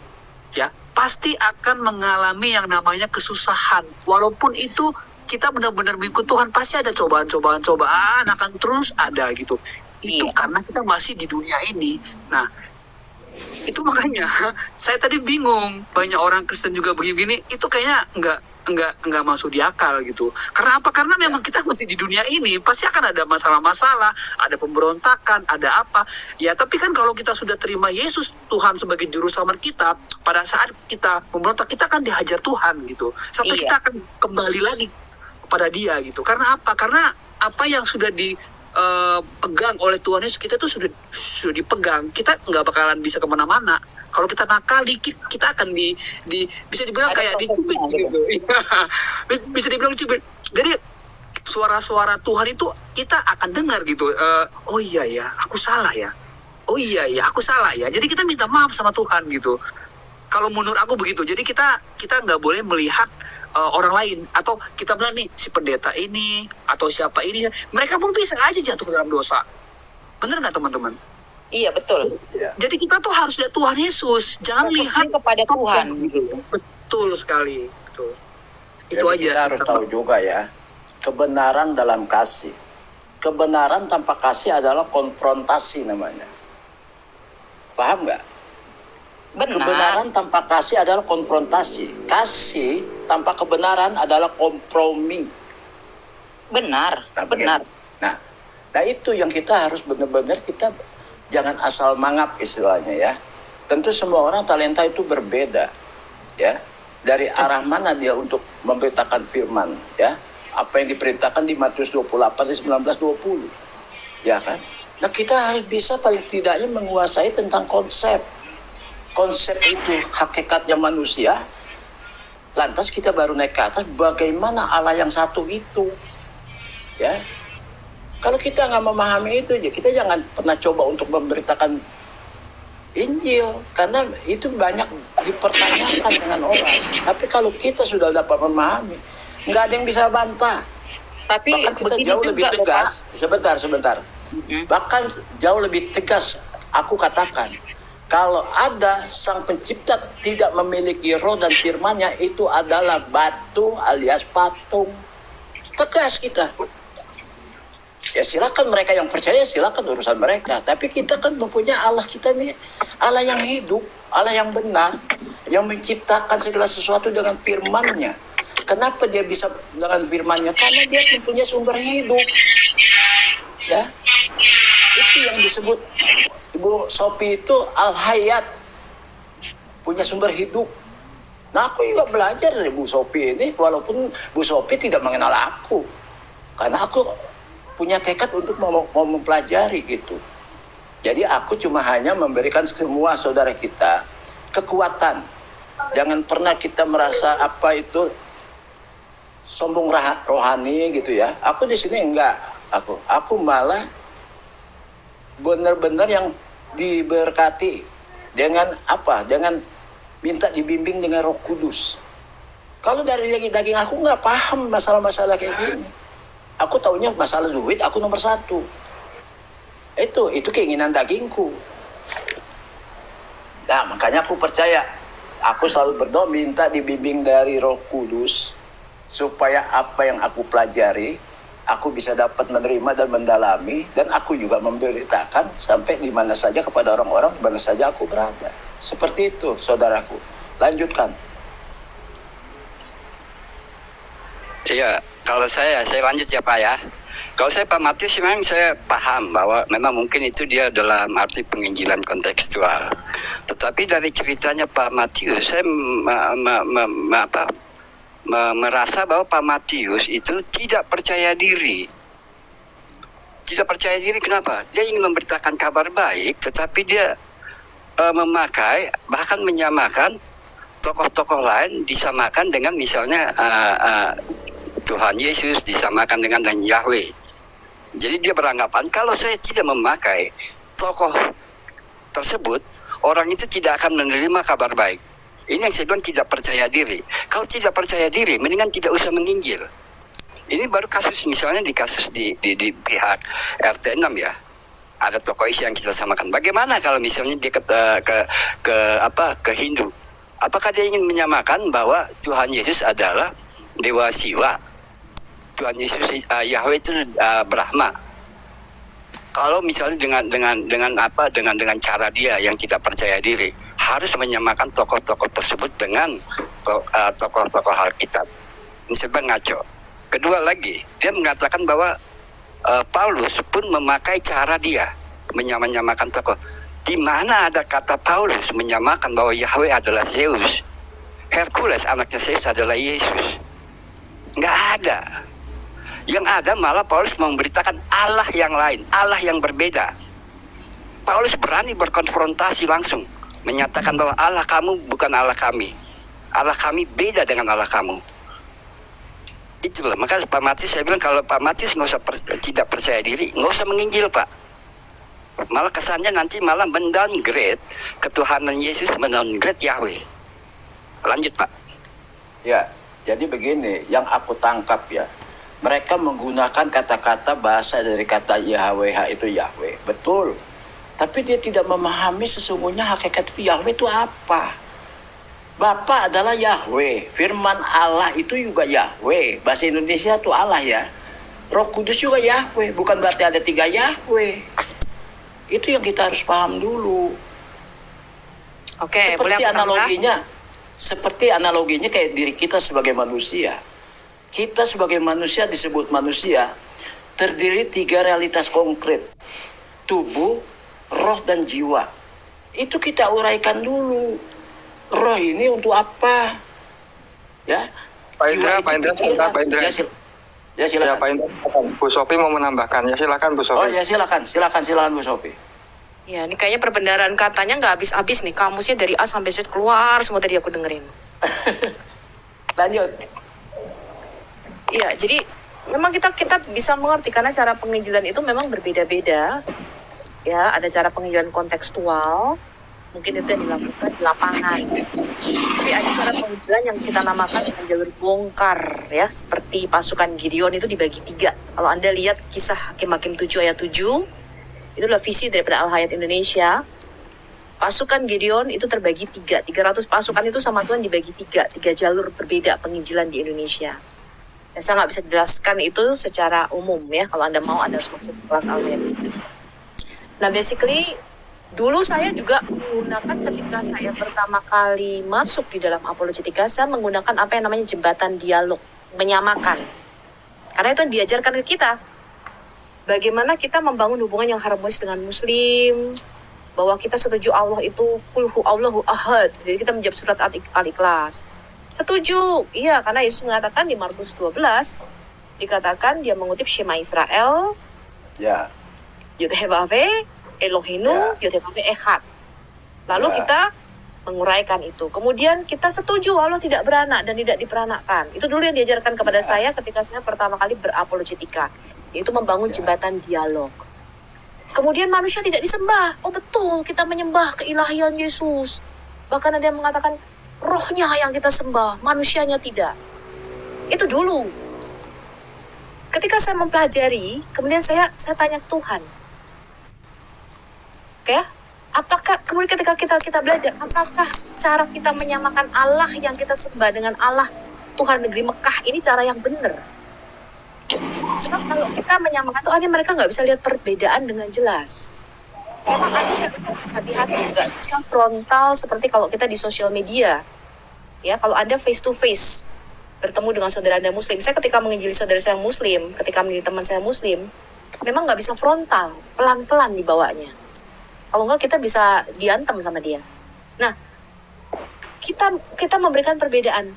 ya pasti akan mengalami yang namanya kesusahan. Walaupun itu kita benar-benar mengikut Tuhan, pasti ada cobaan-cobaan akan terus ada gitu. Itu karena kita masih di dunia ini. Nah, itu makanya saya tadi bingung, banyak orang Kristen juga begini, itu kayaknya nggak masuk di akal gitu. Karena apa? Karena memang kita masih di dunia ini, pasti akan ada masalah-masalah, ada pemberontakan, ada apa. Ya, tapi kan kalau kita sudah terima Yesus Tuhan sebagai juru selamat kita, pada saat kita pemberontak, kita akan dihajar Tuhan gitu. Sampai kita akan kembali lagi kepada Dia gitu. Karena apa? Karena apa yang sudah pegang oleh Tuhan Yesus, kita tuh sudah dipegang. Kita nggak bakalan bisa kemana-mana. Kalau kita nakal dikit, kita akan bisa dibilang ada kayak dicubit gitu. Bisa dibilang cubit. Jadi suara-suara Tuhan itu kita akan dengar gitu. Oh iya ya, aku salah ya. Oh iya ya, aku salah ya. Jadi kita minta maaf sama Tuhan gitu. Kalau menurut aku begitu. Jadi kita nggak boleh melihat orang lain, atau kita bilang nih si pendeta ini atau siapa ini, mereka pun bisa aja jatuh ke dalam dosa. Benar nggak teman-teman? Iya betul. Jadi kita tuh harus lihat Tuhan Yesus, jangan lihat kepada Tuhan. Betul sekali. Betul. Itu Jadi aja. Kita harus tahu juga ya, kebenaran dalam kasih. Kebenaran tanpa kasih adalah konfrontasi namanya. Paham nggak? Benar. Kebenaran tanpa kasih adalah konfrontasi. Kasih tanpa kebenaran adalah kompromi. Benar. Benar. Nah itu yang kita harus benar-benar, kita jangan asal mangap istilahnya ya. Tentu semua orang talenta itu berbeda ya. Dari arah mana dia untuk memberitakan firman ya. Apa yang diperintahkan di Matius 28 19-20 ya kan. Nah kita harus bisa paling tidaknya menguasai tentang konsep itu hakikatnya manusia, Lantas kita baru naik ke atas, bagaimana Allah yang satu itu? Ya, kalau kita nggak memahami itu, kita jangan pernah coba untuk memberitakan Injil, karena itu banyak dipertanyakan dengan orang. Tapi kalau kita sudah dapat memahami, nggak ada yang bisa bantah. Tapi bahkan kita jauh lebih tegas. Sebentar. Bahkan jauh lebih tegas aku katakan, kalau ada sang pencipta tidak memiliki roh dan firman-Nya, itu adalah batu alias patung. Tegas kita. Ya silakan mereka yang percaya, silakan urusan mereka. Tapi kita kan mempunyai Allah kita nih, Allah yang hidup, Allah yang benar, yang menciptakan segala sesuatu dengan firman-Nya. Kenapa dia bisa dengan firman-Nya? Karena dia mempunyai sumber hidup. Ya, itu yang disebut Ibu Sophie itu Al-Hayat, punya sumber hidup. Nah, aku juga belajar dari Bu Sophie ini, walaupun Bu Sophie tidak mengenal aku, karena aku punya tekad untuk mau mempelajari gitu. Jadi aku cuma hanya memberikan semua saudara kita kekuatan. Jangan pernah kita merasa apa itu sombong rohani gitu ya. Aku di sini enggak. Aku malah benar-benar yang diberkati dengan apa? Dengan minta dibimbing dengan Roh Kudus. Kalau dari daging aku nggak paham masalah-masalah kayak gini. Aku taunya masalah duit aku nomor 1. Itu keinginan dagingku. Nah, makanya aku percaya. Aku selalu berdoa minta dibimbing dari Roh Kudus supaya apa yang aku pelajari aku bisa dapat menerima dan mendalami, dan aku juga memberitakan sampai di mana saja kepada orang-orang di mana saja aku berada. Seperti itu, saudaraku. Lanjutkan. Iya, kalau saya lanjut ya Pak ya. Kalau saya Pak Matius memang saya paham bahwa memang mungkin itu dia dalam arti penginjilan kontekstual. Tetapi dari ceritanya Pak Matius, saya merasa bahwa Pak Matius itu tidak percaya diri. Tidak percaya diri kenapa? Dia ingin memberitakan kabar baik, tetapi dia memakai, bahkan menyamakan tokoh-tokoh lain, disamakan dengan misalnya Tuhan Yesus, disamakan dengan Yahweh. Jadi dia beranggapan kalau saya tidak memakai tokoh tersebut, orang itu tidak akan menerima kabar baik. Ini yang saya bilang tidak percaya diri. Kalau tidak percaya diri, mendingan tidak usah menginjil. Ini baru kasus misalnya di kasus di pihak RT 6 ya. Ada tokoh Islam yang kita samakan. Bagaimana kalau misalnya dia ke Hindu? Apakah dia ingin menyamakan bahwa Tuhan Yesus adalah Dewa Siwa? Tuhan Yesus Yahweh itu Brahma. Kalau misalnya dengan cara dia yang tidak percaya diri, harus menyamakan tokoh-tokoh tersebut dengan tokoh-tokoh Alkitab. Ini sebab ngaco. Kedua lagi, dia mengatakan bahwa Paulus pun memakai cara dia menyamakan tokoh. Di mana ada kata Paulus menyamakan bahwa Yahweh adalah Zeus, Hercules anaknya Zeus adalah Yesus? Nggak ada. Yang ada malah Paulus memberitakan Allah yang lain, Allah yang berbeda. Paulus berani berkonfrontasi langsung, menyatakan bahwa Allah kamu bukan Allah kami. Allah kami beda dengan Allah kamu. Itulah, maka Pak Matius saya bilang kalau Pak Matius tidak percaya diri, nggak usah menginjil Pak. Malah kesannya nanti malah mendowngrade ketuhanan Yesus, mendowngrade Yahweh. Lanjut Pak. Ya, jadi begini, yang aku tangkap ya. Mereka menggunakan kata-kata bahasa dari kata YHWH itu Yahweh. Betul. Tapi dia tidak memahami sesungguhnya hakikat itu Yahweh itu apa. Bapa adalah Yahweh. Firman Allah itu juga Yahweh. Bahasa Indonesia itu Allah ya. Roh Kudus juga Yahweh. Bukan berarti ada 3 Yahweh. Itu yang kita harus paham dulu. Oke, boleh analoginya. Seperti analoginya kayak diri kita sebagai manusia. Kita sebagai manusia disebut manusia terdiri 3 realitas konkret. Tubuh, roh, dan jiwa. Itu kita uraikan dulu. Roh ini untuk apa? Ya. Pak Indra. Ya silakan. Ya Pak Indra, Bu Sophie mau menambahkan. Ya silakan Bu Sophie. Oh ya silakan Bu Sophie. Ya, ini kayaknya perbendaharaan katanya nggak habis-habis nih. Kamusnya dari A sampai Z keluar semua tadi aku dengerin. Lanjut. Iya, jadi memang kita bisa mengerti karena cara penginjilan itu memang berbeda-beda. Ya, ada cara penginjilan kontekstual, mungkin itu yang dilakukan di lapangan. Tapi ada cara penginjilan yang kita namakan dengan jalur bongkar, ya, seperti pasukan Gideon itu dibagi 3. Kalau Anda lihat kisah Hakim-Hakim 7 ayat 7, itu adalah visi daripada Al-Hayat Indonesia. Pasukan Gideon itu terbagi 3. 300 pasukan itu sama Tuhan dibagi 3 jalur berbeda penginjilan di Indonesia. Dan saya nggak bisa jelaskan itu secara umum, ya. Kalau Anda mau, Anda harus masuk ke kelas Al-Hayat Indonesia. Nah, basically, dulu saya juga menggunakan ketika saya pertama kali masuk di dalam apologetika, saya menggunakan apa yang namanya jembatan dialog, menyamakan. Karena itu yang diajarkan ke kita. Bagaimana kita membangun hubungan yang harmonis dengan Muslim, bahwa kita setuju Allah itu kulhu Allahu ahad. Jadi kita menjawab surat Al-Ikhlas. Setuju, iya, karena Yesus mengatakan di Markus 12, dikatakan dia mengutip Shema Israel, Ya. Yud-Heh-Vah-Veh, Elohinu, Yud-Heh-Vah-Veh, Echad. Lalu Ya. kita menguraikan itu. Kemudian kita setuju Allah tidak beranak dan tidak diperanakkan. Itu dulu yang diajarkan kepada saya ketika saya pertama kali berapologetika, yaitu membangun jembatan dialog. Kemudian manusia tidak disembah. Oh betul, kita menyembah keilahian Yesus. Bahkan ada yang mengatakan rohnya yang kita sembah, manusianya tidak. Itu dulu. Ketika saya mempelajari, kemudian saya tanya Tuhan. Oke, apakah kemudian ketika kita belajar, apakah cara kita menyamakan Allah yang kita sembah dengan Allah Tuhan negeri Mekah ini cara yang benar? Sebab kalau kita menyamakan Tuhan, mereka nggak bisa lihat perbedaan dengan jelas. Memang ada cara harus hati-hati, nggak bisa frontal seperti kalau kita di sosial media. Ya, kalau Anda face to face bertemu dengan saudara Anda Muslim, saya ketika menginjili saudara saya Muslim, ketika menjadi teman saya Muslim, memang nggak bisa frontal, pelan-pelan dibawanya. Kalau nggak kita bisa diantem sama dia. Nah, kita memberikan perbedaan.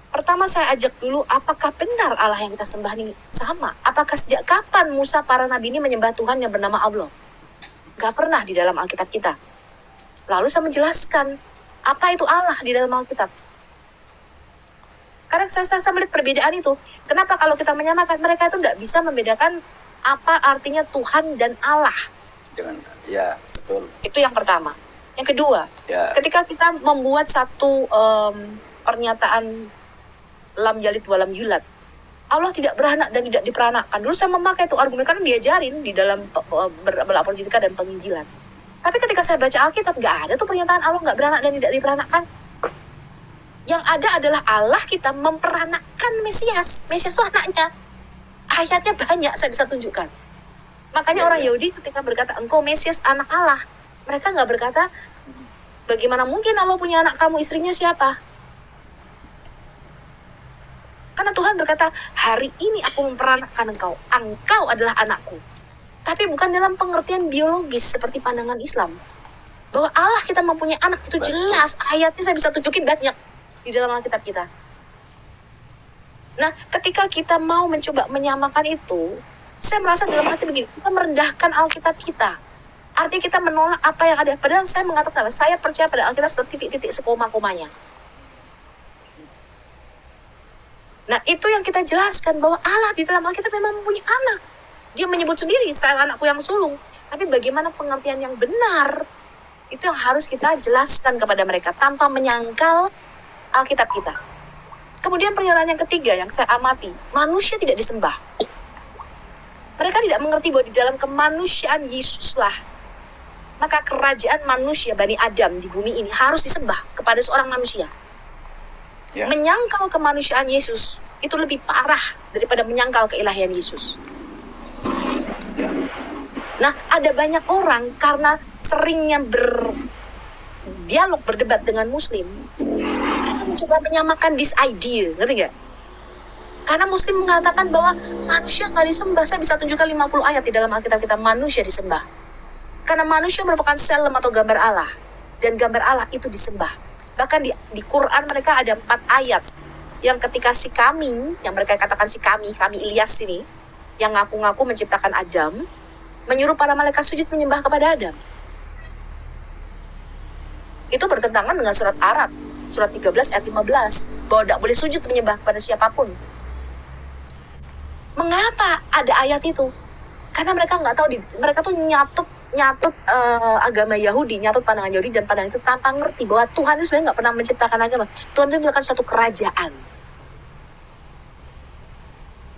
Pertama saya ajak dulu, apakah benar Allah yang kita sembah ini sama? Apakah sejak kapan Musa para nabi ini menyembah Tuhan yang bernama Allah? Gak pernah di dalam Alkitab kita. Lalu saya menjelaskan, apa itu Allah di dalam Alkitab? Karena saya melihat perbedaan itu. Kenapa kalau kita menyamakan, mereka itu nggak bisa membedakan apa artinya Tuhan dan Allah. Ya, betul. Itu yang pertama. Yang kedua, Ya. ketika kita membuat satu pernyataan lam yalid walam yulad, Allah tidak beranak dan tidak diperanakkan. Dulu saya memakai itu argumen karena diajarin di dalam berapologetika dan penginjilan. Tapi ketika saya baca Alkitab, nggak ada tuh pernyataan Allah nggak beranak dan tidak diperanakkan. Yang ada adalah Allah kita memperanakkan Mesias. Mesias itu anaknya. Ayatnya banyak, saya bisa tunjukkan. Makanya orang Yahudi ketika berkata, engkau Mesias anak Allah, mereka nggak berkata, bagaimana mungkin Allah punya anak, kamu istrinya siapa? Karena Tuhan berkata, hari ini aku memperanakkan engkau adalah anakku. Tapi bukan dalam pengertian biologis seperti pandangan Islam. Bahwa Allah kita mempunyai anak itu jelas, ayatnya saya bisa tunjukin banyak di dalam Alkitab kita. Nah, ketika kita mau mencoba menyamakan itu, saya merasa dalam hati begini, kita merendahkan Alkitab kita. Artinya kita menolak apa yang ada. Padahal saya mengatakan, saya percaya pada Alkitab setitik-titik sekoma-komanya. Nah, itu yang kita jelaskan, bahwa Allah di dalam Alkitab memang mempunyai anak. Dia menyebut sendiri, Israel anakku yang sulung. Tapi bagaimana pengertian yang benar, itu yang harus kita jelaskan kepada mereka, tanpa menyangkal Alkitab kita. Kemudian pernyataan yang ketiga yang saya amati, manusia tidak disembah. Mereka tidak mengerti bahwa di dalam kemanusiaan Yesuslah, maka kerajaan manusia Bani Adam di bumi ini harus disembah kepada seorang manusia. Ya. Menyangkal kemanusiaan Yesus itu lebih parah daripada menyangkal keilahian Yesus. Nah, ada banyak orang karena seringnya berdialog, berdebat dengan Muslim, mereka mencoba menyamakan this idea, ngerti gak? Karena Muslim mengatakan bahwa manusia nggak disembah. Saya bisa tunjukkan 50 ayat di dalam Alkitab kita, manusia disembah. Karena manusia merupakan selem atau gambar Allah. Dan gambar Allah itu disembah. Bahkan di Quran mereka ada 4 ayat. Yang ketika si kami, yang mereka katakan si kami Ilyas ini, yang ngaku-ngaku menciptakan Adam, menyuruh para malaikat sujud menyembah kepada Adam. Itu bertentangan dengan surat Arad surat 13 ayat 15 bahwa tidak boleh sujud menyembah kepada siapapun. Mengapa ada ayat itu? Karena mereka nggak tahu, mereka tuh nyatut agama Yahudi, nyatut pandangan Yahudi dan pandangan itu tanpa ngerti bahwa Tuhan itu sebenarnya nggak pernah menciptakan agama. Tuhan itu menciptakan suatu kerajaan.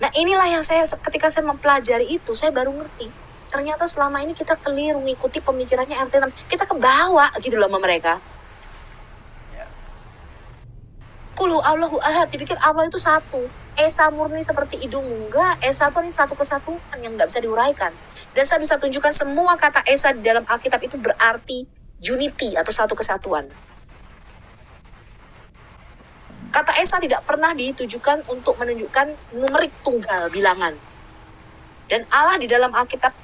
Nah inilah yang ketika saya mempelajari itu, saya baru ngerti. Ternyata selama ini kita keliru mengikuti pemikirannya RT6. Kita kebawa gitu loh sama mereka. Kulu Allahu ahad, dipikir Allah itu satu. Esa murni seperti hidung, enggak. Esa itu ini satu kesatuan yang nggak bisa diuraikan. Dan saya bisa tunjukkan semua kata Esa di dalam Alkitab itu berarti unity atau satu kesatuan. Kata Esa tidak pernah ditujukan untuk menunjukkan numerik tunggal bilangan. Dan Allah di dalam Alkitab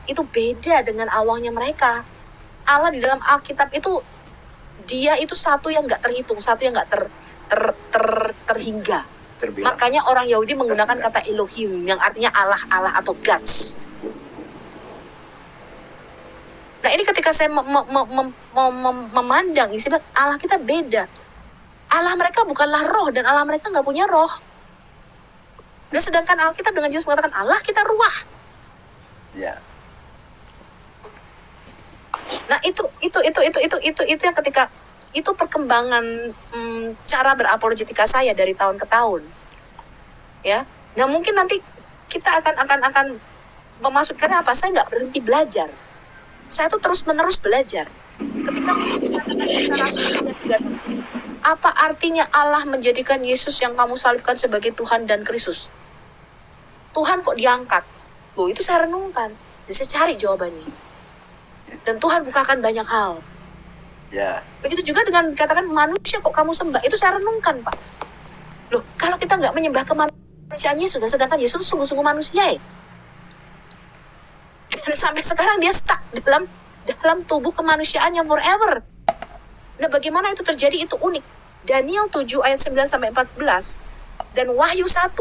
itu beda dengan Allahnya mereka. Allah di dalam Alkitab itu dia itu satu yang nggak terhitung, satu yang nggak terhingga. Terbilang. Makanya orang Yahudi menggunakan kata Elohim yang artinya Allah atau gods. Nah ini ketika saya memandang isi Allah kita beda. Allah mereka bukanlah roh dan Allah mereka nggak punya roh. Dan sedangkan Alkitab dengan jelas mengatakan Allah kita ruah. Ya. Nah itu yang ketika itu perkembangan cara berapologetika saya dari tahun ke tahun. Ya. Nah mungkin nanti kita akan memasukkan apa? Saya nggak berhenti belajar. Saya tuh terus-menerus belajar. Ketika musuh mengatakan bisa rasul punya 3, apa artinya Allah menjadikan Yesus yang kamu salibkan sebagai Tuhan dan Kristus? Tuhan kok diangkat? Loh, itu saya renungkan. Dan saya cari jawabannya. Dan Tuhan bukakan banyak hal. Ya. Begitu juga dengan katakan manusia kok kamu sembah. Itu saya renungkan, Pak. Loh, kalau kita nggak menyembah kemanusiaan Yesus, sedangkan Yesus sungguh-sungguh manusia ya. Dan sampai sekarang dia stuck dalam tubuh kemanusiaannya forever. Nah bagaimana itu terjadi itu unik. Daniel 7 ayat 9 sampai 14 dan Wahyu 1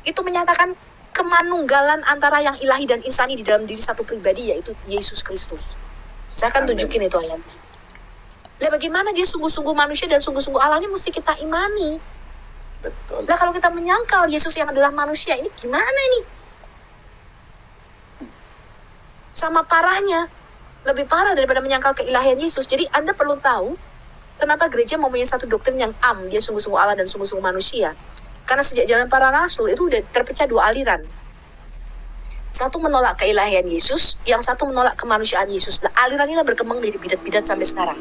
itu menyatakan kemanunggalan antara yang ilahi dan insani di dalam diri satu pribadi yaitu Yesus Kristus. Saya akan tunjukin itu ayatnya. Lah bagaimana dia sungguh-sungguh manusia dan sungguh-sungguh Allah ini mesti kita imani. Betul. Lah kalau kita menyangkal Yesus yang adalah manusia ini gimana ini? Sama parahnya. Lebih parah daripada menyangkal keilahian Yesus. Jadi Anda perlu tahu kenapa gereja mempunyai satu doktrin yang dia sungguh-sungguh Allah dan sungguh-sungguh manusia. Karena sejak zaman para rasul itu udah terpecah 2 aliran. Satu menolak keilahian Yesus, yang satu menolak kemanusiaan Yesus. Nah, aliran ini berkembang dari bidat-bidat sampai sekarang.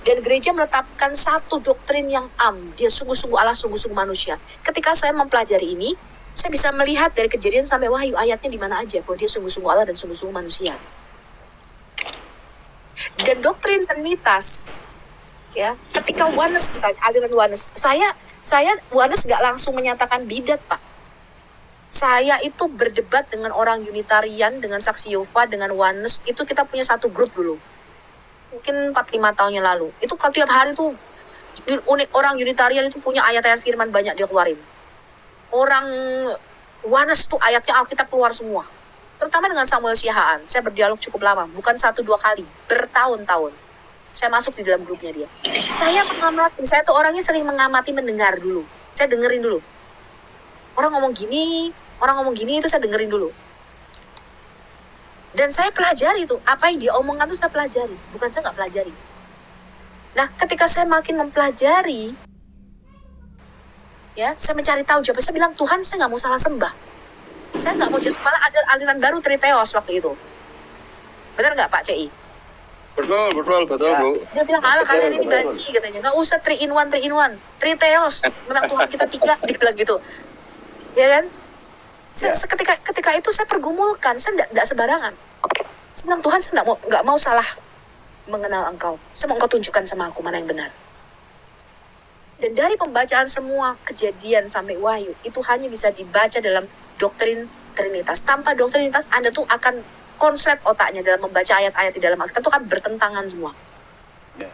Dan gereja menetapkan satu doktrin yang dia sungguh-sungguh Allah, sungguh-sungguh manusia. Ketika saya mempelajari ini, saya bisa melihat dari Kejadian sampai Wahyu ayatnya di mana aja bahwa dia sungguh-sungguh Allah dan sungguh-sungguh manusia. Dan doktrin Trinitas, ya, ketika Oneness misalnya aliran Oneness, saya Oneness nggak langsung menyatakan bidat, Pak. Saya itu berdebat dengan orang Unitarian, dengan Saksi Yehova, dengan Oneness, itu kita punya satu grup dulu. Mungkin 4-5 tahun yang lalu. Itu tiap hari tuh orang Unitarian itu punya ayat-ayat firman banyak dia keluarin. Orang Oneness tuh ayatnya Alkitab keluar semua. Terutama dengan Samuel Siahaan. Saya berdialog cukup lama, bukan 1-2 kali, bertahun-tahun. Saya masuk di dalam grupnya dia. Saya mengamati, saya tuh orangnya sering mengamati, mendengar dulu. Saya dengerin dulu. Orang ngomong gini itu saya dengerin dulu. Dan saya pelajari tuh, apa yang dia omongkan tuh saya pelajari. Bukan saya nggak pelajari. Nah, ketika saya makin mempelajari, ya, saya mencari tahu jawaban. Saya bilang, Tuhan, saya nggak mau salah sembah. Saya nggak mau jatuh, malah ada aliran baru Triteos waktu itu. Benar nggak, Pak CI? Betul, Ya. Bu. Dia bilang, kalian ini banci, katanya. Nggak usah 3 in 1. Triteos, memang Tuhan kita 3, dia bilang gitu. Ya kan? Ketika itu saya pergumulkan, saya nggak sembarangan. Saya bilang, Tuhan, saya nggak mau salah mengenal Engkau. Saya mau Engkau tunjukkan sama aku mana yang benar. Dan dari pembacaan semua Kejadian sampai Wahyu, itu hanya bisa dibaca dalam doktrin Trinitas. Tanpa doktrin Trinitas, Anda tuh akan konslet otaknya dalam membaca ayat-ayat di dalam Alkitab, itu kan bertentangan semua. Ya.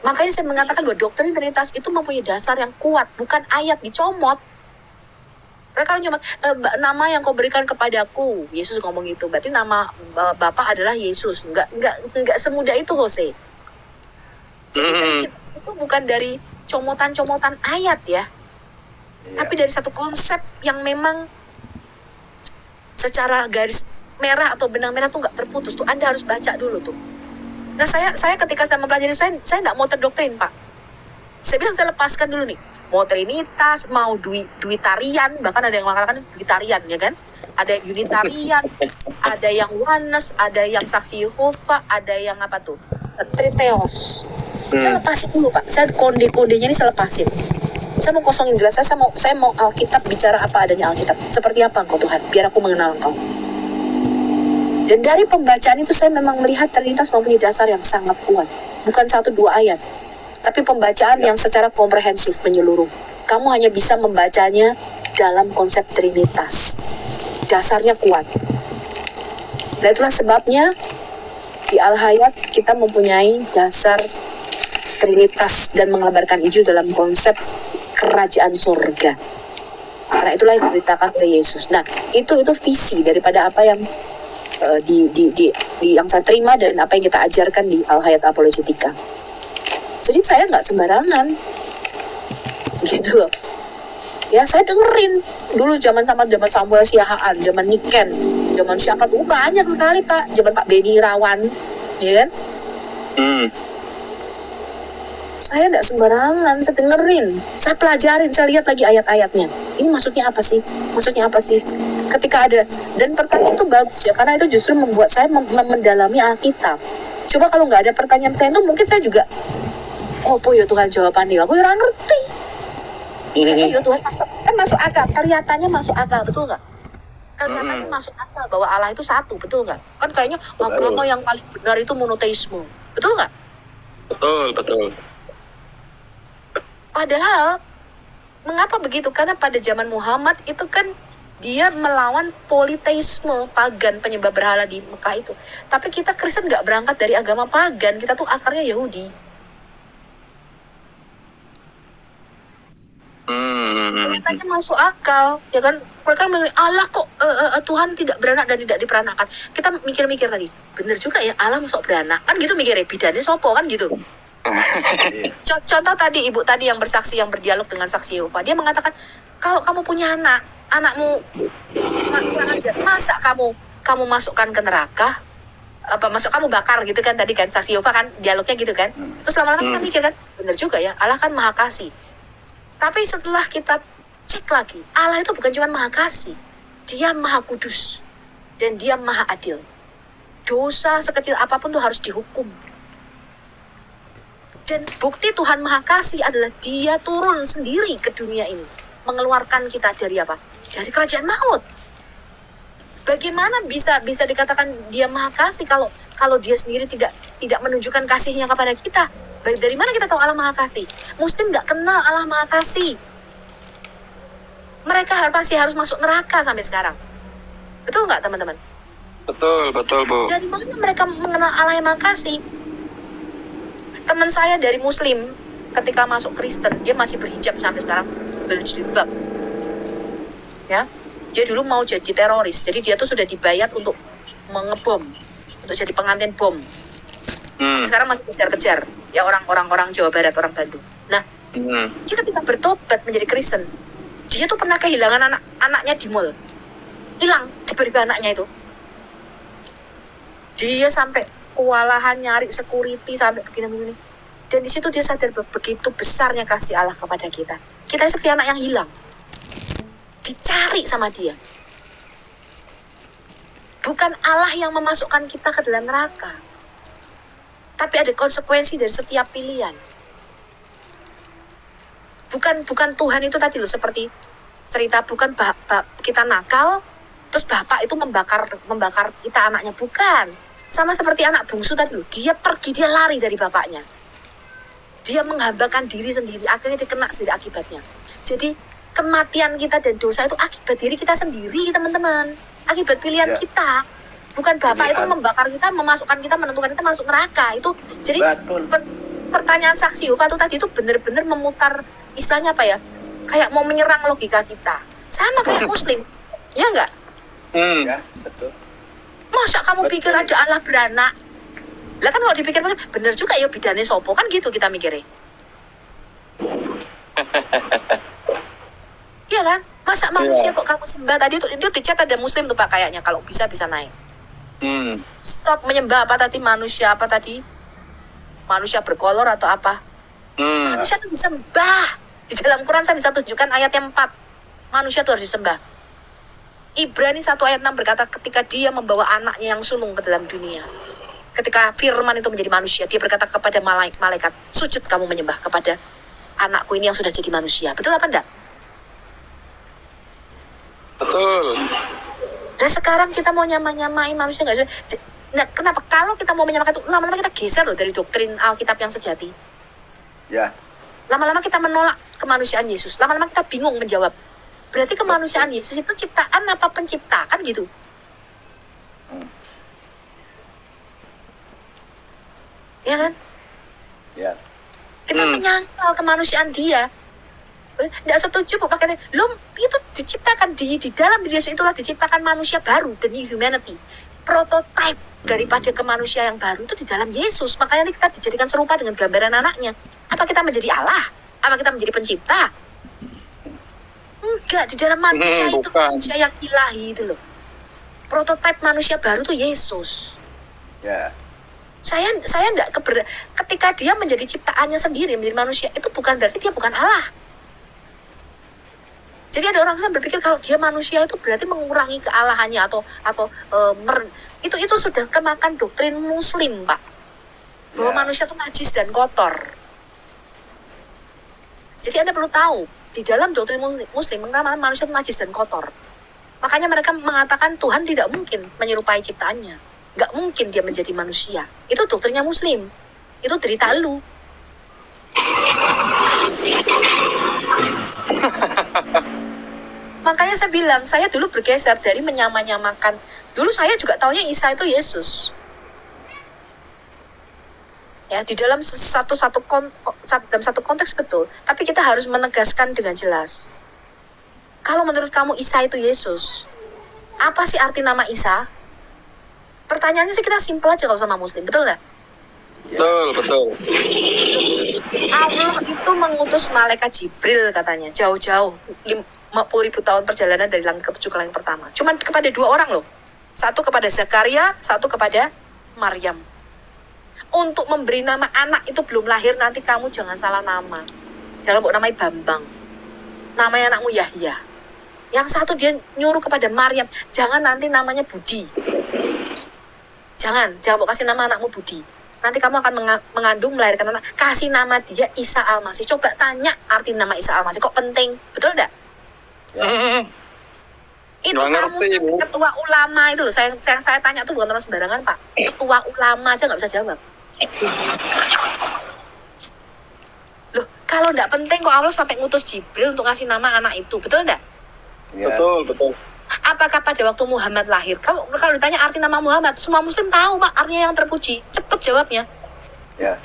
Makanya saya mengatakan bahwa doktrin Trinitas itu mempunyai dasar yang kuat, bukan ayat dicomot. Mereka nyomot, nama yang kau berikan kepadaku, Yesus ngomong gitu, berarti nama Bapa adalah Yesus. Enggak semudah itu, Jose. Jadi trinitas itu bukan dari comotan-comotan ayat ya, tapi dari satu konsep yang memang secara garis merah atau benang merah tuh nggak terputus tuh. Anda harus baca dulu tuh. Nah saya ketika saya mempelajari, saya nggak mau terdoktrin Pak. Saya bilang saya lepaskan dulu nih, mau trinitas, mau duitarian, bahkan ada yang mengatakan duitarian ya kan, ada unitarian, ada yang oneness, ada yang saksi Yehova, ada yang apa tuh, triteos. Saya lepasin dulu Pak, saya kode-kodenya ini saya lepasin. Saya mau kosongin gelas saya mau Alkitab bicara apa adanya Alkitab. Seperti apa Engkau Tuhan, biar aku mengenal Engkau. Dan dari pembacaan itu saya memang melihat Trinitas mempunyai dasar yang sangat kuat. Bukan 1-2 ayat, tapi pembacaan yang secara komprehensif menyeluruh. Kamu hanya bisa membacanya dalam konsep Trinitas. Dasarnya kuat. Dan itulah sebabnya di Al-Hayat kita mempunyai dasar Trinitas dan mengabarkan Injil dalam konsep kerajaan surga. Karena itulah yang diberitakan oleh Yesus. Nah, itu visi daripada apa yang yang saya terima dan apa yang kita ajarkan di Al-Hayat Apologetika. Jadi saya nggak sembarangan, gitu loh. Ya saya dengerin dulu zaman Samuel Siahaan, zaman Niken, zaman siapa tuh banyak sekali Pak, zaman Pak Beni Irawan, ya kan? Saya nggak sembarangan, saya dengerin, saya pelajarin, saya lihat lagi ayat-ayatnya. Ini maksudnya apa sih? Maksudnya apa sih? Ketika ada, dan pertanyaan itu bagus ya, karena itu justru membuat saya mendalami Alkitab. Coba kalau nggak ada pertanyaan itu, mungkin saya juga, oh ya Tuhan jawabannya, aku kurang ngerti. Ya Tuhan masuk akal, kelihatannya masuk akal, betul nggak? Kelihatannya masuk akal bahwa Allah itu satu, betul nggak? Kan kayaknya agama yang paling benar itu monoteisme, betul nggak? Betul. Padahal, mengapa begitu? Karena pada zaman Muhammad itu kan dia melawan politeisme pagan, penyembah berhala di Mekah itu. Tapi kita Kristen nggak berangkat dari agama pagan, kita tuh akarnya Yahudi. Kelihatannya masuk akal, ya kan? Mereka bilang, Allah kok Tuhan tidak beranak dan tidak diperanakan. Kita mikir-mikir tadi, bener juga ya, Allah masuk beranak. Kan gitu mikirnya, bidannya sopo kan gitu. Contoh tadi ibu tadi yang bersaksi, yang berdialog dengan saksi Yehova, dia mengatakan, kalau kamu punya anakmu kurang ajar, masa kamu masukkan ke neraka, kamu bakar gitu kan, tadi kan saksi Yehova kan dialognya gitu kan. Terus lama-lama kita mikir kan, bener juga ya, Allah kan maha kasih. Tapi setelah kita cek lagi, Allah itu bukan cuma maha kasih, dia maha kudus dan dia maha adil. Dosa sekecil apapun tuh harus dihukum. Dan bukti Tuhan Maha Kasih adalah dia turun sendiri ke dunia ini, mengeluarkan kita dari apa? Dari kerajaan maut. Bagaimana bisa dikatakan dia Maha Kasih kalau dia sendiri tidak menunjukkan kasihnya kepada kita? Dari mana kita tahu Allah Maha Kasih? Muslim nggak kenal Allah Maha Kasih. Mereka pasti harus masuk neraka sampai sekarang. Betul nggak teman-teman? Betul Bu. Dari mana mereka mengenal Allah yang Maha Kasih? Teman saya dari Muslim ketika masuk Kristen, dia masih berhijab sampai sekarang, berjilbab. Ya, dia dulu mau jadi teroris, jadi dia tuh sudah dibayar untuk mengebom, untuk jadi pengantin bom. Sekarang masih kejar-kejar, ya orang Jawa Barat, orang Bandung. Nah, dia ketika bertobat menjadi Kristen, dia tuh pernah kehilangan anaknya di mall, hilang tiba-tiba anaknya itu. Dia sampai kewalahan nyari security sampai begini. Dan di situ dia sadar begitu besarnya kasih Allah kepada kita. Kita seperti anak yang hilang, dicari sama dia. Bukan Allah yang memasukkan kita ke dalam neraka, tapi ada konsekuensi dari setiap pilihan. Bukan Tuhan itu tadi loh, seperti cerita, bukan kita nakal terus bapak itu membakar kita anaknya, bukan. Sama seperti anak bungsu tadi loh, dia pergi, dia lari dari bapaknya. Dia menghambakan diri sendiri, akhirnya dikena sendiri akibatnya. Jadi kematian kita dan dosa itu akibat diri kita sendiri, teman-teman. Akibat pilihan kita. Bukan bapak itu membakar kita, memasukkan kita, menentukan kita masuk neraka. Itu jadi pertanyaan saksi Yehova itu tadi itu benar-benar memutar, istilahnya apa ya? Kayak mau menyerang logika kita. Sama kayak Muslim. Ya enggak? Ya, betul. Masa kamu pikir ada Allah beranak? Lah kan kalau dipikir-pikir bener juga ya bidane sopo kan gitu kita mikirnya. Iya kan? Masa manusia kok kamu sembah? Tadi itu di chat ada muslim tuh Pak kayaknya kalau bisa naik. Stop menyembah apa tadi manusia apa tadi? Manusia berkolor atau apa? Manusia itu disembah. Di dalam Quran saya bisa tunjukkan ayat yang 4. Manusia itu harus disembah. Ibrani 1 ayat 6 berkata ketika dia membawa anaknya yang sulung ke dalam dunia. Ketika firman itu menjadi manusia, dia berkata kepada malaikat, sujud kamu menyembah kepada anakku ini yang sudah jadi manusia. Betul apa enggak? Betul. Dan sekarang kita mau nyamain manusia nggak? Nah, kenapa? Kalau kita mau menyamakan itu, lama-lama kita geser loh dari doktrin Alkitab yang sejati. Ya. Lama-lama kita menolak kemanusiaan Yesus. Lama-lama kita bingung menjawab. Berarti kemanusiaan Yesus itu ciptaan apa penciptaan gitu? Ya kan? Ya. Kita menyangkal kemanusiaan dia. Tidak setuju Bu pakai lo itu diciptakan di dalam diri Yesus itulah diciptakan manusia baru, the new humanity. Prototype daripada kemanusia yang baru itu di dalam Yesus. Makanya kita dijadikan serupa dengan gambaran anaknya. Apa kita menjadi Allah? Apa kita menjadi pencipta? Enggak, di dalam manusia itu manusia yang ilahi itu loh. Prototype manusia baru tuh Yesus. Ya. Saya enggak ketika dia menjadi ciptaannya sendiri, menjadi manusia, itu bukan berarti dia bukan Allah. Jadi ada orang yang berpikir kalau dia manusia itu berarti mengurangi kealahannya itu sudah kemakan doktrin Muslim, Pak. Bahwa manusia itu najis dan kotor. Jadi Anda perlu tahu, di dalam doktrin Muslim mengatakan manusia itu najis dan kotor. Makanya mereka mengatakan Tuhan tidak mungkin menyerupai ciptaannya. Nggak mungkin dia menjadi manusia. Itu doktrinnya Muslim. Itu derita lu. Makanya saya bilang, saya dulu bergeser dari menyamakan. Dulu saya juga taunya Isa itu Yesus. Ya, di dalam dalam satu konteks betul, tapi kita harus menegaskan dengan jelas. Kalau menurut kamu Isa itu Yesus, apa sih arti nama Isa? Pertanyaannya sih kita simpel aja kalau sama Muslim, betul nggak? Betul. Allah itu mengutus malaikat Jibril katanya, jauh-jauh 50.000 tahun perjalanan dari langit ke-7 ke langit pertama. Cuman kepada 2 orang loh. Satu kepada Zakaria, satu kepada Maryam. Untuk memberi nama anak itu belum lahir, nanti kamu jangan salah nama. Jangan buat namanya Bambang. Namanya anakmu Yahya. Yang satu dia nyuruh kepada Maryam, jangan nanti namanya Budi. Jangan buat kasih nama anakmu Budi. Nanti kamu akan mengandung, melahirkan anak. Kasih nama dia Isa Al-Masih. Coba tanya arti nama Isa Al-Masih. Kok penting? Betul enggak? Itu kamu sampai ketua ulama itu loh. Saya tanya tuh bukan orang sembarangan, Pak. Ketua ulama aja nggak bisa jawab. Loh, kalau nggak penting kok Allah sampai ngutus Jibril untuk ngasih nama anak itu, betul nggak? Ya. Betul. Apakah pada waktu Muhammad lahir, kalau ditanya arti nama Muhammad, semua Muslim tahu Pak, artinya yang terpuji. Cepet jawabnya. Ya.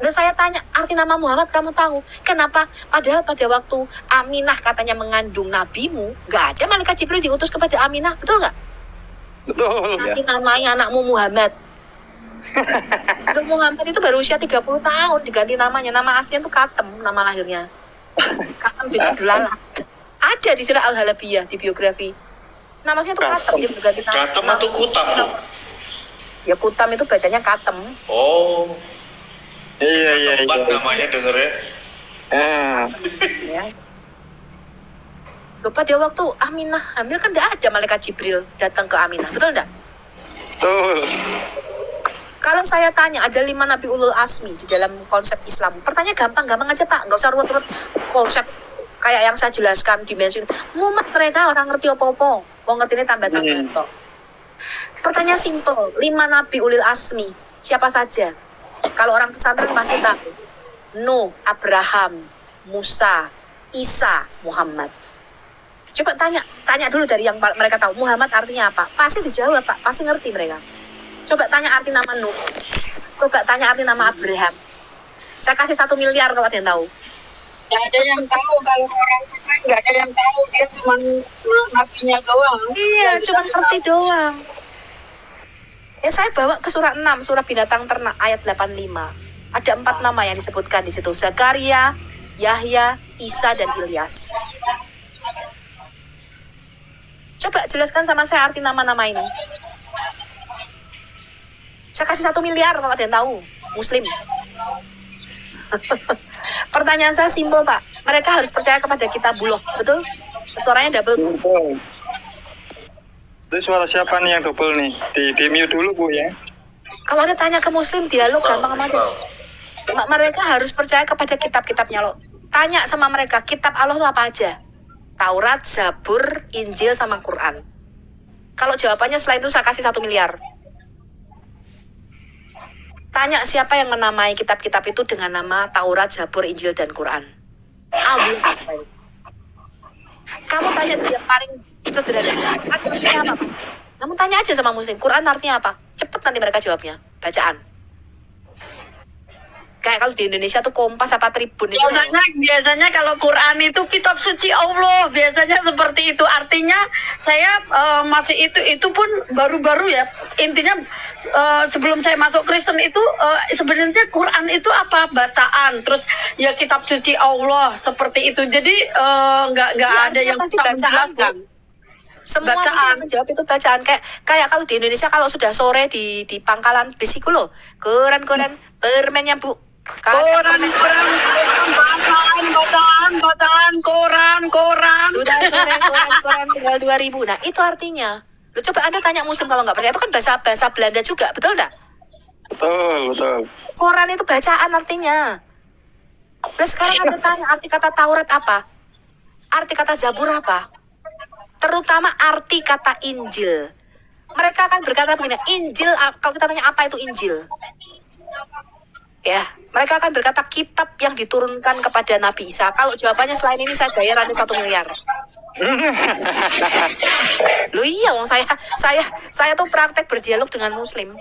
Dan saya tanya, arti nama Muhammad kamu tahu? Kenapa? Padahal pada waktu Aminah katanya mengandung nabimu, nggak ada malaikat Jibril diutus kepada Aminah, betul nggak? Betul. Nanti namanya anakmu Muhammad. Muhammad itu baru usia 30 tahun diganti namanya. Nama aslinya itu Katem, nama lahirnya. Katem bin Abdullah. Ada di Sirah Al-Halabiyah di biografi. Nama aslinya itu Katem, dia berganti nama. Katem atau Kutam tuh? Ya Kutam itu bacanya Katem. Oh. Iya. Namanya dengernya. Ya. Loh, pada waktu Aminah hamil kan tidak ada malaikat Jibril datang ke Aminah, betul enggak? Betul. Kalau saya tanya ada 5 Nabi Ulul Azmi di dalam konsep Islam, pertanyaan gampang aja Pak, nggak usah ruwet-ruwet konsep kayak yang saya jelaskan dimensi. Mumet mereka orang ngerti apa-apa, mau ngerti ini tambah-tambah toh. Pertanyaan simple, 5 Nabi Ulul Azmi siapa saja? Kalau orang pesantren pasti tahu. Nuh, Abraham, Musa, Isa, Muhammad. Coba tanya dulu dari yang mereka tahu. Muhammad artinya apa? Pasti dijawab Pak, pasti ngerti mereka. Coba tanya arti nama Nuh. Coba tanya arti nama Abraham. Saya kasih 1 miliar kalau ada yang tahu. Gak ada yang tahu kalau orang lain, gak ada yang tahu, dia cuma nabinya doang. Iya, cuma ngerti doang. Ya saya bawa ke surah 6, surah binatang ternak ayat 85. Ada 4 nama yang disebutkan di situ. Zakaria, Yahya, Isa, dan Ilyas. Coba jelaskan sama saya arti nama-nama ini. Saya kasih 1 miliar kalau ada yang tahu. Muslim. Pertanyaan saya simpel, Pak. Mereka harus percaya kepada kitabullah, betul? Suaranya double. Betul. Itu suara siapa nih yang double nih? Di mute dulu Bu ya. Kalau ada tanya ke Muslim, dialog gampang aja. Mereka harus percaya kepada kitab-kitabnya loh. Tanya sama mereka, kitab Allah itu apa aja? Taurat, Zabur, Injil, sama Quran. Kalau jawabannya selain itu saya kasih 1 miliar. Tanya siapa yang menamai kitab-kitab itu dengan nama Taurat, Zabur, Injil, dan Quran. Allah. Kamu tanya yang paling sederhana, artinya apa, Pak? Kamu tanya aja sama Muslim, Quran artinya apa? Cepet nanti mereka jawabnya, bacaan. Kayak kalau di Indonesia tuh Kompas apa Tribun itu. Biasanya kalau Quran itu kitab suci Allah, biasanya seperti itu. Artinya saya masih itu pun baru-baru ya. Intinya sebelum saya masuk Kristen itu sebenarnya Quran itu apa? Bacaan. Terus ya kitab suci Allah seperti itu. Jadi nggak ya, ada yang bisa menjelaskan. Semua bisa menjawab itu bacaan. Kayak kalau di Indonesia kalau sudah sore di pangkalan bis itu loh, koran permennya Bu. Koran sudah koran tinggal 2.000. Nah itu artinya lu coba Anda tanya Muslim kalau nggak percaya, itu kan bahasa Belanda juga, betul nggak? Betul. Koran itu bacaan artinya. Nah sekarang Anda tanya arti kata Taurat apa, arti kata Zabur apa, terutama arti kata Injil. Mereka akan berkata begini, Injil, kalau kita tanya apa itu Injil, ya mereka akan berkata kitab yang diturunkan kepada Nabi Isa. Kalau jawabannya selain ini saya bayar Anda 1 miliar. Loh iya, wong saya tuh praktek berdialog dengan Muslim.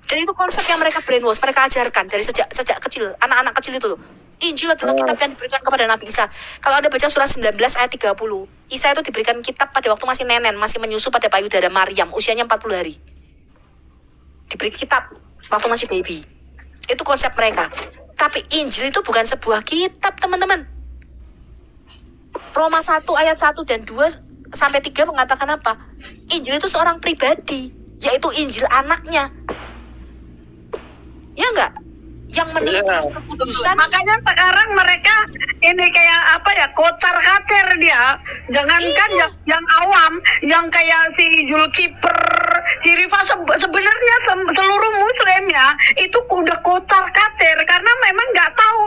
Dan itu konsep yang mereka brainwash, mereka ajarkan dari sejak kecil, anak-anak kecil itu loh. Injil adalah kitab yang diberikan kepada Nabi Isa. Kalau Anda baca surah 19 ayat 30, Isa itu diberikan kitab pada waktu masih nenen, masih menyusu pada payudara Maryam, usianya 40 hari. Diberi kitab waktu masih baby. Itu konsep mereka. Tapi Injil itu bukan sebuah kitab, teman-teman. Roma 1 ayat 1 dan 2 sampai 3 mengatakan apa? Injil itu seorang pribadi, yaitu Injil anaknya. Ya enggak? Yang menurut kekudusan. Makanya sekarang mereka ini kayak apa ya, kocar-kacir dia. Jangankan yang awam, yang kayak si Zulkifli, si Rifa, sebenarnya seluruh Muslim ya itu udah kocar-kacir karena memang nggak tahu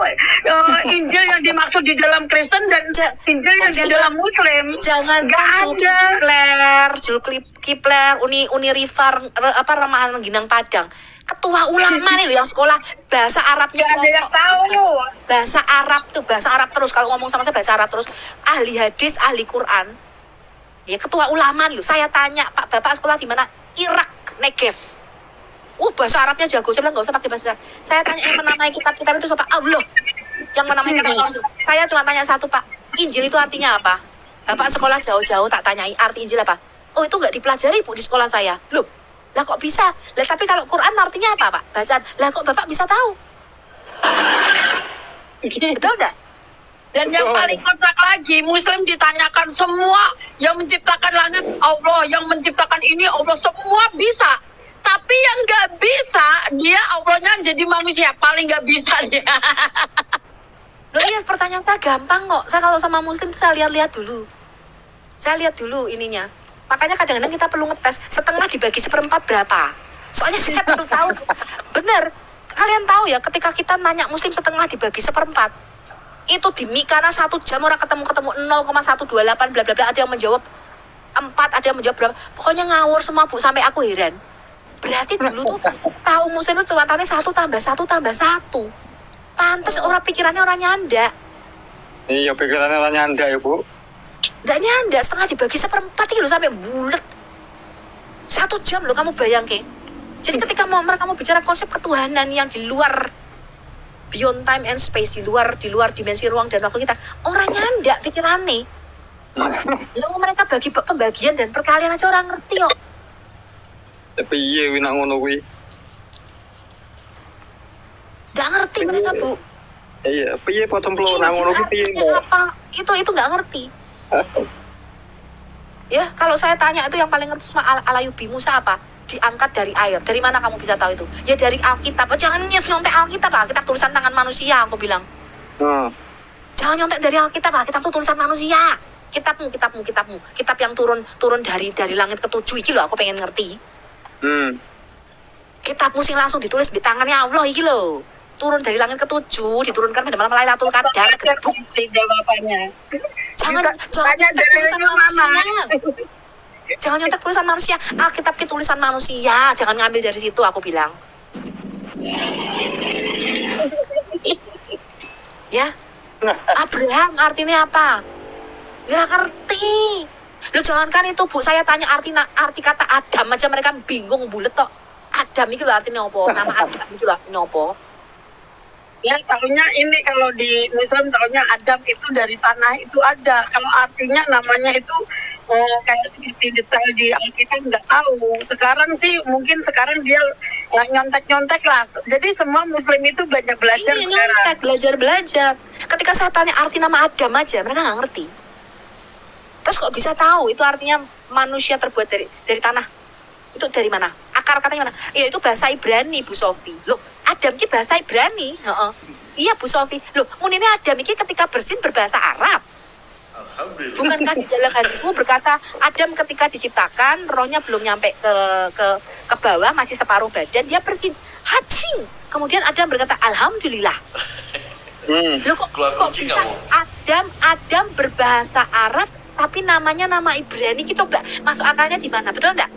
Injil yang dimaksud di dalam Kristen dan Injil yang di dalam Muslim. Jangan Zulkifli, Uni Rifa, Remahan Mengginang Padang. Ketua ulama nih loh yang sekolah bahasa Arabnya. Gak ada yang tahu. Bahasa Arab terus. Kalau ngomong sama saya bahasa Arab terus. Ahli hadis, ahli Quran. Ya ketua ulama nih loh. Saya tanya, Pak, Bapak sekolah di mana? Irak, Negev. Bahasa Arabnya jago. Saya bilang nggak usah pakai bahasa Arab. Saya tanya yang menamai kitab-kitab itu siapa? Allah. Yang menamai kitab Allah. Saya cuma tanya satu, Pak. Injil itu artinya apa? Bapak sekolah jauh-jauh tak tanyai arti Injil apa? Oh itu nggak dipelajari Bu di sekolah saya. Loh. Lah kok bisa? Lah tapi kalau Quran artinya apa, Pak? Bacaan. Lah kok Bapak bisa tahu? Betul enggak? Dan yang paling kocak lagi, Muslim ditanyakan semua yang menciptakan langit Allah, yang menciptakan ini Allah, semua bisa. Tapi yang nggak bisa, dia Allahnya jadi manusia, paling nggak bisa dia. Loh iya, pertanyaan saya gampang kok. Saya kalau sama Muslim saya lihat dulu. Saya lihat dulu ininya. Makanya kadang-kadang kita perlu ngetes setengah dibagi 1/4 berapa. Soalnya saya perlu tahu. Bener, kalian tahu ya ketika kita nanya Muslim setengah dibagi 1/4 itu di Mikana 1 jam orang ketemu 0,128 bla bla bla, ada yang menjawab 4, ada yang menjawab berapa. Pokoknya ngawur semua Bu, sampai aku heran. Berarti dulu tuh tahu Muslim itu cuma tahunya 1 tambah 1 tambah 1. Pantes orang pikirannya orang nyanda. Iya, pikirannya orang nyanda ya Bu. Nggak nyanda, setengah dibagi 1/4 itu sampai bulet. 1 jam loh kamu bayangke. Jadi ketika mereka mau bicara konsep ketuhanan yang di luar beyond time and space, di luar dimensi ruang dan waktu kita, orang nyanda pikirannya. Lalu mereka bagi pembagian dan perkalian aja orang ngerti kok. Tapi iya wina ngono kuwi. Nggak ngerti mereka, Bu. Iya, piye po cemplung nang ngono kuwi piye, Injil apa? Itu nggak ngerti. Ya, kalau saya tanya itu yang paling ngerti sama Alayubi Musa apa? Diangkat dari air. Dari mana kamu bisa tahu itu? Ya dari Alkitab. Jangan nyontek Alkitab, Alkitab tulisan tangan manusia, aku bilang. Jangan nyontek dari Alkitab, Alkitab itu tulisan manusia. Kitabmu. Kitab yang turun dari langit ketujuh iki loh, aku pengen ngerti. Kitabmu sing langsung ditulis di tangannya Allah iki loh. Turun dari langit ketujuh, diturunkan pada malam Lailatul Qadar. Jawabannya. Jangan nyontek tulisan manusia. Jangan nyontek tulisan manusia. Alkitab itu tulisan manusia. Jangan ngambil dari situ, aku bilang. Ya. Abraham artinya apa? Nggak ngerti. Lu jangankan itu, Bu, saya tanya arti kata Adam aja mereka bingung bulet tok. Adam itu artinya apa? Nama Adam itu artinya apa? Ya, tahunya ini kalau di Muslim tahunya Adam itu dari tanah itu ada. Kalau artinya namanya itu kayak seperti detail di Alkitab nggak tahu. Sekarang sih mungkin sekarang dia nyontek lah. Jadi semua Muslim itu banyak belajar sekarang. Nyontek, belajar. Ketika saya tanya arti nama Adam aja, mereka nggak ngerti. Terus kok bisa tahu itu artinya manusia terbuat dari tanah? Itu dari mana? Akar katanya mana? Iya, itu bahasa Ibrani, Bu Sofi. Loh, Adam ini bahasa Ibrani. Iya, Bu Sofi. Loh, ini Adam ini ketika bersin berbahasa Arab. Bukankah di dalam hadismu berkata Adam ketika diciptakan rohnya belum nyampe ke bawah, masih separuh badan, dia bersin hacing. Kemudian Adam berkata alhamdulillah. Loh, kok bisa Adam berbahasa Arab tapi namanya nama Ibrani? Kita coba masuk akalnya di mana? Betul enggak?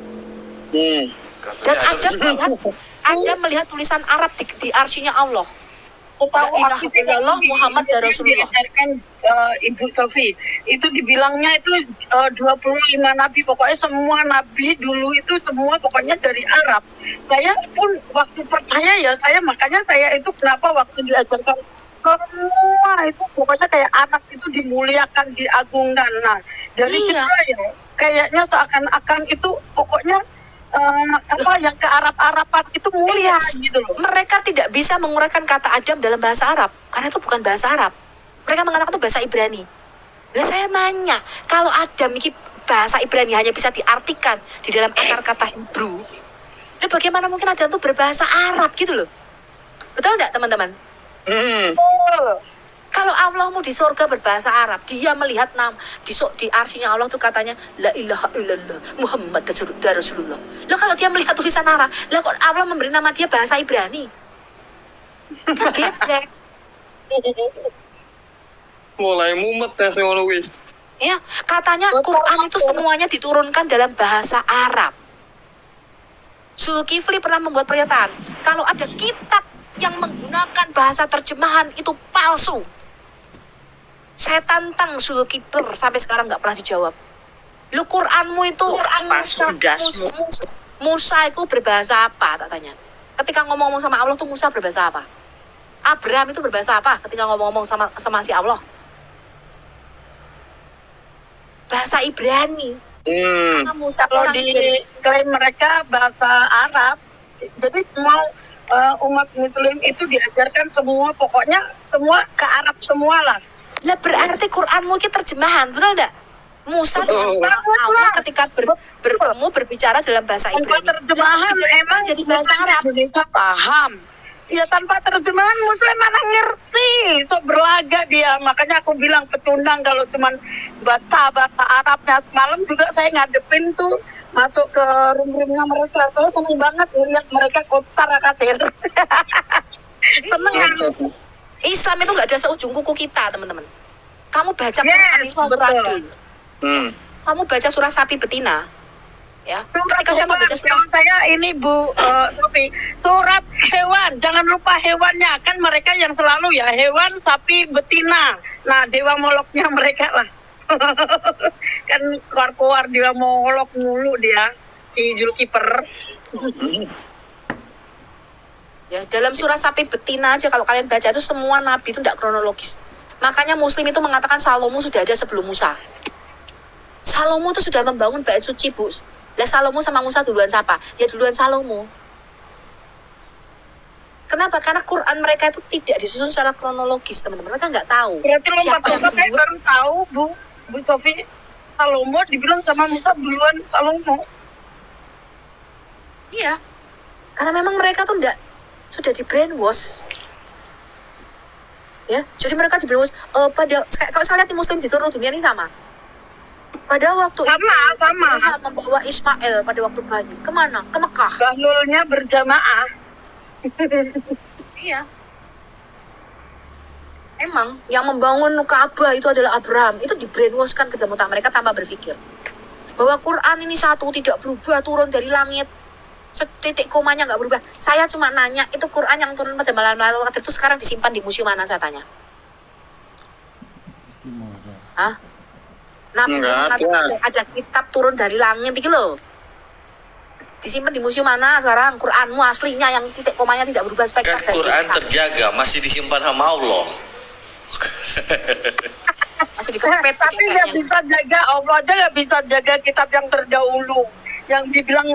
Dan Adam melihat tulisan Arab di arsinya Allah. La ilaha illallah Muhammad Rasulullah. Ibu Sofi, itu dibilangnya itu 25 nabi, pokoknya semua nabi dulu itu semua pokoknya dari Arab. Saya pun waktu percaya ya, makanya saya itu kenapa waktu diajarkan semua itu pokoknya kayak anak itu dimuliakan, diagungkan. Nah, dari situ ya kayaknya seakan-akan itu pokoknya yang ke Arab-Araban itu mulia gitu loh. Mereka tidak bisa menguraikan kata Adam dalam bahasa Arab karena itu bukan bahasa Arab. Mereka mengatakan itu bahasa Ibrani. Nah, saya nanya, kalau Adam ini bahasa Ibrani hanya bisa diartikan di dalam akar kata Hebrew, itu bagaimana mungkin Adam itu berbahasa Arab gitu loh? Betul enggak, teman-teman? Kalau Allahmu di surga berbahasa Arab, dia melihat di arsinya Allah tuh katanya la ilaha illallah Muhammad Rasulullah. Loh, kalau dia melihat tulisan Arab, lah kok Allah memberi nama dia bahasa Ibrani? Kan geblek. Mulai mumet ya ngono wis. Ya, katanya Quran itu semuanya diturunkan dalam bahasa Arab. Zulkifli pernah membuat pernyataan, kalau ada kitab yang menggunakan bahasa terjemahan itu palsu. Saya tantang Zulkifli sampai sekarang nggak pernah dijawab. Lu Quranmu itu Musa itu berbahasa apa, tak tanya. Ketika ngomong-ngomong sama Allah tuh Musa berbahasa apa? Abraham itu berbahasa apa ketika ngomong-ngomong sama si Allah? Bahasa Ibrani. Karena Musa kalau diklaim mereka bahasa Arab, jadi mau umat Muslim itu diajarkan semua, pokoknya semua ke Arab semua lah. Lah berarti Quranmu itu terjemahan, betul enggak? Musa dengan Allah ketika bertemu berbicara dalam bahasa Ibrani. Tanpa terjemahan emang jadi bahasa Arab. Indonesia paham. Ya tanpa terjemahan Muslim mana ngerti. So berlaga dia. Makanya aku bilang pecundang kalau cuman bahasa Arabnya. Semalam juga saya ngadepin tuh masuk ke room-roomnya mereka. Saya seneng banget lihat mereka kotar katir. Seneng kan? Islam itu nggak ada seujung kuku kita, teman-teman. Kamu baca Quran itu betul. Kamu baca surah sapi betina, ya. Ketika saya baca surah saya ini Bu Sofi, surat hewan, jangan lupa hewannya, kan mereka yang selalu ya hewan sapi betina. Nah, dewa moloknya mereka lah. Kan keluar dewa molok mulu dia, si Zulkifli. Ya, dalam surah sapi betina aja kalau kalian baca itu semua nabi itu tidak kronologis. Makanya Muslim itu mengatakan Salomo sudah ada sebelum Musa. Salomo itu sudah membangun bait suci, Bu. Lah Salomo sama Musa duluan siapa? Ya duluan Salomo. Kenapa? Karena Quran mereka itu tidak disusun secara kronologis, teman-teman. Mereka nggak tahu. Berarti siapa yang lompat-lompat baru tahu, Bu Sofi. Salomo dibilang sama Musa duluan Salomo. Iya. Karena memang mereka tuh sudah di brainwash. Ya, jadi mereka di brainwash kalau saya lihat di Muslim di seluruh dunia ini sama. Pada waktu sama. Membawa Ismail pada waktu bayi. Kemana? Ke Mekah. Bahlulnya berjamaah. Iya. Emang yang membangun Ka'bah itu adalah Abraham. Itu di brainwash-kan ke dalam otak mereka tanpa berpikir bahwa Quran ini satu, tidak berubah, turun dari langit, titik komanya nggak berubah. Saya cuma nanya, itu Quran yang turun pada malam Lailatul Qadar itu sekarang disimpan di museum mana, saya tanya. Hah? Nabi mengatakan ada kitab turun dari langit gitu loh. Disimpan di museum mana sekarang? Quranmu aslinya yang titik komanya tidak berubah supaya Kan Quran terjaga, masih disimpan sama Allah. Masih dikepet. Tapi nggak bisa jaga, Allah aja nggak bisa jaga kitab yang terdahulu, yang dibilang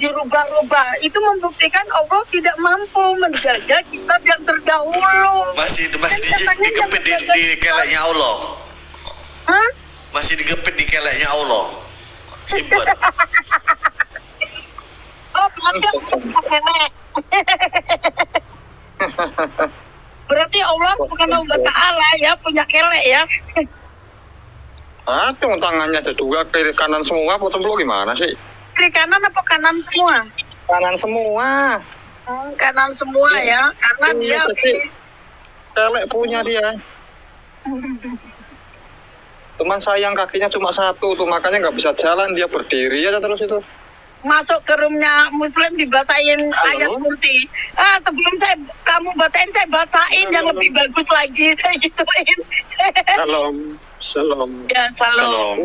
dirubah-rubah. Itu membuktikan Allah tidak mampu menjaga kitab yang terdahulu. Masih digepit di keleknya Allah. Hah? Masih digepit di keleknya Allah. Simpan. Oh, berarti nenek. Berarti Allah bukan Allah Ta'ala ya, punya kelek ya. Cuma tangannya ada dua, kiri kanan semua, potong dulu gimana sih? Kiri kanan apa kanan semua? Kanan semua. Kanan semua ya, karena dia kelek punya dia. Cuman sayang kakinya cuma satu tuh, makanya nggak bisa jalan, dia berdiri aja terus itu. Masuk ke roomnya Muslim dibacain ayat kursi. Sebelum kamu bacain, saya bacain yang lebih bagus lagi, saya gituin. Shalom. Ya, salam.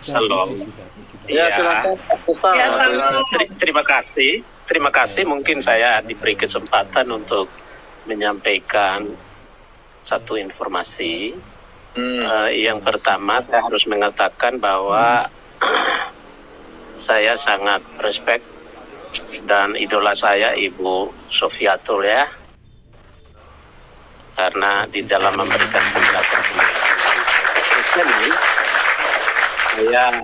Shalom. Ya, terima kasih. Mungkin saya diberi kesempatan untuk menyampaikan satu informasi. Yang pertama, saya harus mengatakan bahwa saya sangat respect dan idola saya Ibu Sofiatul ya, karena di dalam memberikan penjelasan ini saya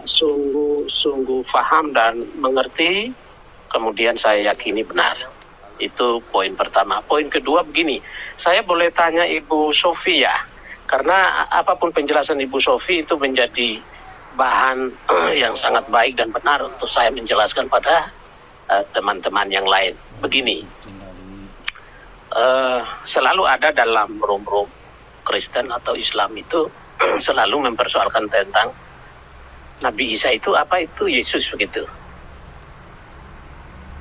sungguh paham dan mengerti, kemudian saya yakini benar. Itu poin pertama. Poin kedua begini, saya boleh tanya Ibu Sofi ya, karena apapun penjelasan Ibu Sofi itu menjadi bahan yang sangat baik dan benar untuk saya menjelaskan pada teman-teman yang lain. Begini, selalu ada dalam rum-rum Kristen atau Islam itu selalu mempersoalkan tentang Nabi Isa itu apa, itu Yesus begitu.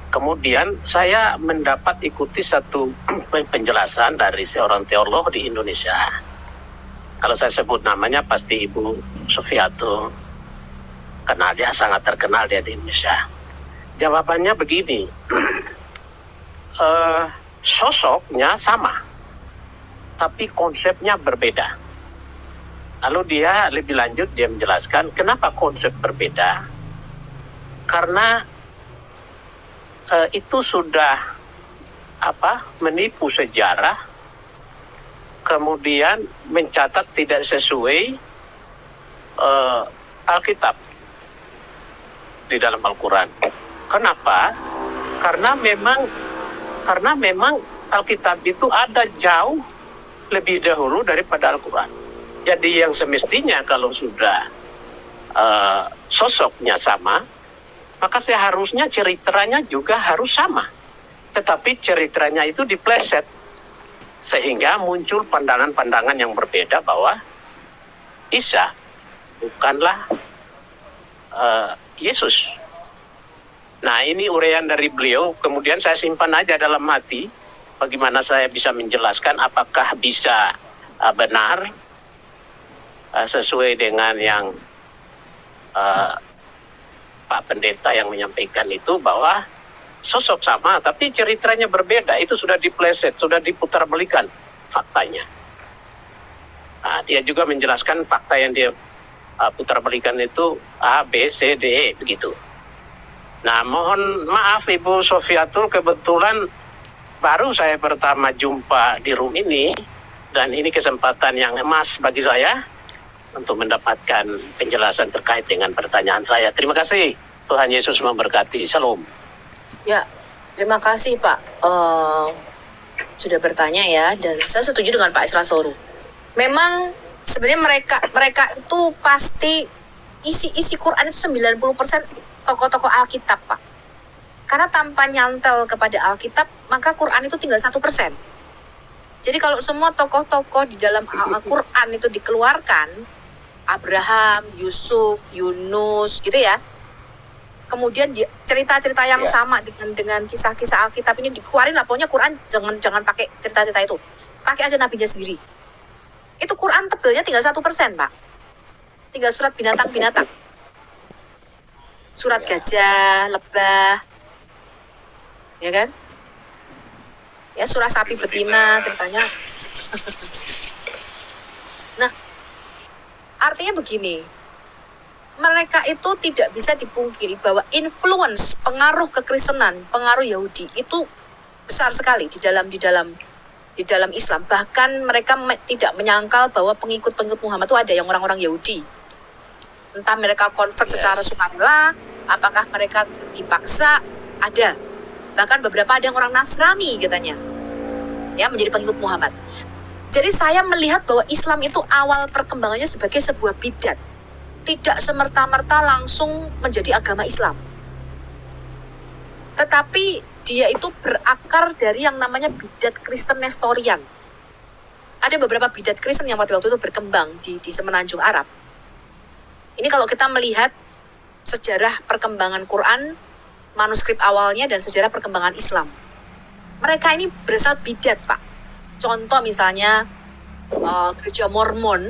Kemudian saya mendapat ikuti satu penjelasan dari seorang teolog di Indonesia. Kalau saya sebut namanya pasti Ibu Sofiatul, karena dia sangat terkenal dia di Indonesia. Jawabannya begini, sosoknya sama, tapi konsepnya berbeda. Lalu dia lebih lanjut, dia menjelaskan kenapa konsep berbeda. Karena itu sudah menipu sejarah, kemudian mencatat tidak sesuai Alkitab di dalam Al-Quran. Kenapa? Karena memang Alkitab itu ada jauh lebih dahulu daripada Al-Quran. Jadi yang semestinya kalau sudah sosoknya sama, maka seharusnya ceritanya juga harus sama. Tetapi ceritanya itu dipleset, sehingga muncul pandangan-pandangan yang berbeda bahwa Isa bukanlah Yesus. Nah, ini uraian dari beliau, kemudian saya simpan aja dalam hati, bagaimana saya bisa menjelaskan apakah bisa benar sesuai dengan yang Pak Pendeta yang menyampaikan itu, bahwa sosok sama tapi ceritanya berbeda. Itu sudah dipleset, sudah diputarbalikan faktanya. Nah, dia juga menjelaskan fakta yang dia putar balikan itu A, B, C, D, E begitu. Nah, mohon maaf Ibu Sofiatul, kebetulan baru saya pertama jumpa di room ini, dan ini kesempatan yang emas bagi saya untuk mendapatkan penjelasan terkait dengan pertanyaan saya. Terima kasih. Tuhan Yesus memberkati. Shalom. Ya, terima kasih Pak sudah bertanya ya, dan saya setuju dengan Pak Isra Soru. Memang sebenarnya mereka itu pasti isi Quran itu 90% tokoh-tokoh Alkitab, Pak. Karena tanpa nyantel kepada Alkitab, maka Quran itu tinggal 1%. Jadi kalau semua tokoh-tokoh di dalam Al-Quran itu dikeluarkan, Abraham, Yusuf, Yunus, gitu ya. Kemudian cerita-cerita yang sama dengan kisah-kisah Alkitab ini dikeluarin lah. Pokoknya Quran jangan pakai cerita-cerita itu. Pakai aja nabinya sendiri. Itu Quran tebelnya tinggal 1%, Pak. Tinggal surat binatang-binatang. Surat gajah, lebah, ya kan? Ya, surah sapi betina ceritanya. Nah, artinya begini, mereka itu tidak bisa dipungkiri bahwa influence, pengaruh kekristenan, pengaruh Yahudi itu besar sekali di dalam Islam. Bahkan mereka tidak menyangkal bahwa pengikut-pengikut Muhammad itu ada yang orang-orang Yahudi. Entah mereka convert secara sukarela, apakah mereka dipaksa, ada. Bahkan beberapa ada yang orang Nasrani katanya, ya, menjadi pengikut Muhammad. Jadi saya melihat bahwa Islam itu awal perkembangannya sebagai sebuah bidat, tidak semerta-merta langsung menjadi agama Islam. Tetapi dia itu berakar dari yang namanya bidat Kristen Nestorian. Ada beberapa bidat Kristen yang waktu itu berkembang di semenanjung Arab. Ini kalau kita melihat sejarah perkembangan Quran, manuskrip awalnya, dan sejarah perkembangan Islam. Mereka ini berasal bidat, Pak. Contoh misalnya gereja Mormon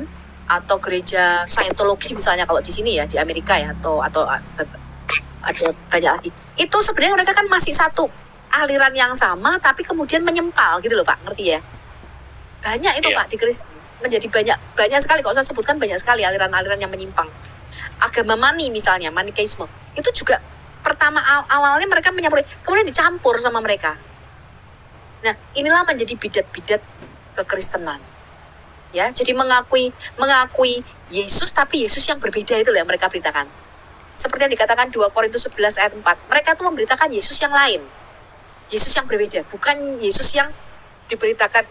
atau gereja Scientology misalnya kalau di sini ya, di Amerika ya, atau ada banyak lagi. Itu sebenarnya mereka kan masih satu aliran yang sama, tapi kemudian menyempal gitu loh, Pak. Ngerti ya? Banyak itu, Pak, di Kristen. Menjadi banyak sekali, kalau saya sebutkan banyak sekali aliran-aliran yang menyimpang. Agama Mani misalnya, Manikeisme. Itu juga pertama awalnya mereka menyampuri, kemudian dicampur sama mereka. Nah, inilah menjadi bidat-bidat kekristenan. Ya, jadi mengakui Yesus, tapi Yesus yang berbeda itu yang mereka beritakan. Seperti yang dikatakan 2 Korintus 11 ayat 4. Mereka itu memberitakan Yesus yang lain. Yesus yang berbeda, bukan Yesus yang diberitakan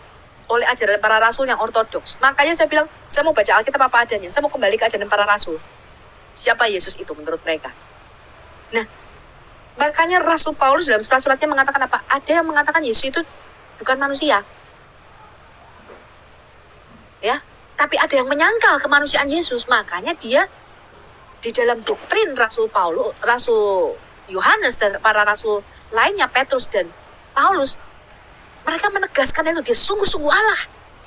oleh ajaran para rasul yang ortodoks. Makanya saya bilang, saya mau baca Alkitab apa adanya. Saya mau kembali ke ajaran para rasul. Siapa Yesus itu menurut mereka? Nah, makanya Rasul Paulus dalam surat-suratnya mengatakan apa? Ada yang mengatakan Yesus itu bukan manusia. Ya, tapi ada yang menyangkal kemanusiaan Yesus. Makanya dia di dalam doktrin Rasul Paulus, Rasul Yohanes dan para rasul lainnya, Petrus dan Paulus, mereka menegaskan itu dia sungguh-sungguh Allah,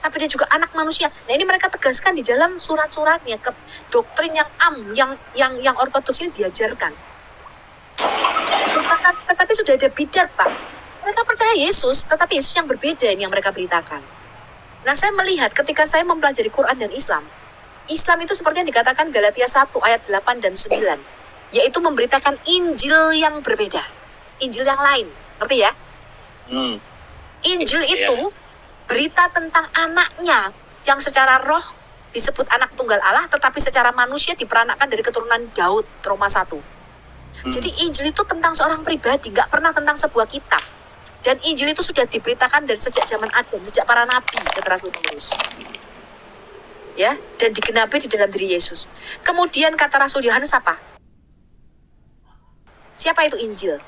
tapi dia juga anak manusia. Nah, ini mereka tegaskan di dalam surat-suratnya, ke doktrin yang ortodoks ini diajarkan. Tetapi sudah ada bidat, Pak. Mereka percaya Yesus, tetapi Yesus yang berbeda ini yang mereka beritakan. Nah, saya melihat ketika saya mempelajari Quran dan Islam itu seperti yang dikatakan Galatia 1 ayat 8 dan 9, yaitu memberitakan Injil yang berbeda, Injil yang lain. Ngerti ya? Injil itu berita tentang anaknya yang secara roh disebut anak tunggal Allah, tetapi secara manusia diperanakkan dari keturunan Daud, Roma 1. Jadi Injil itu tentang seorang pribadi, gak pernah tentang sebuah kitab. Dan Injil itu sudah diberitakan dari sejak zaman Adam, sejak para nabi terus menerus. Ya, dan digenapi di dalam diri Yesus. Kemudian kata Rasul Yohanes apa? Siapa itu Injil?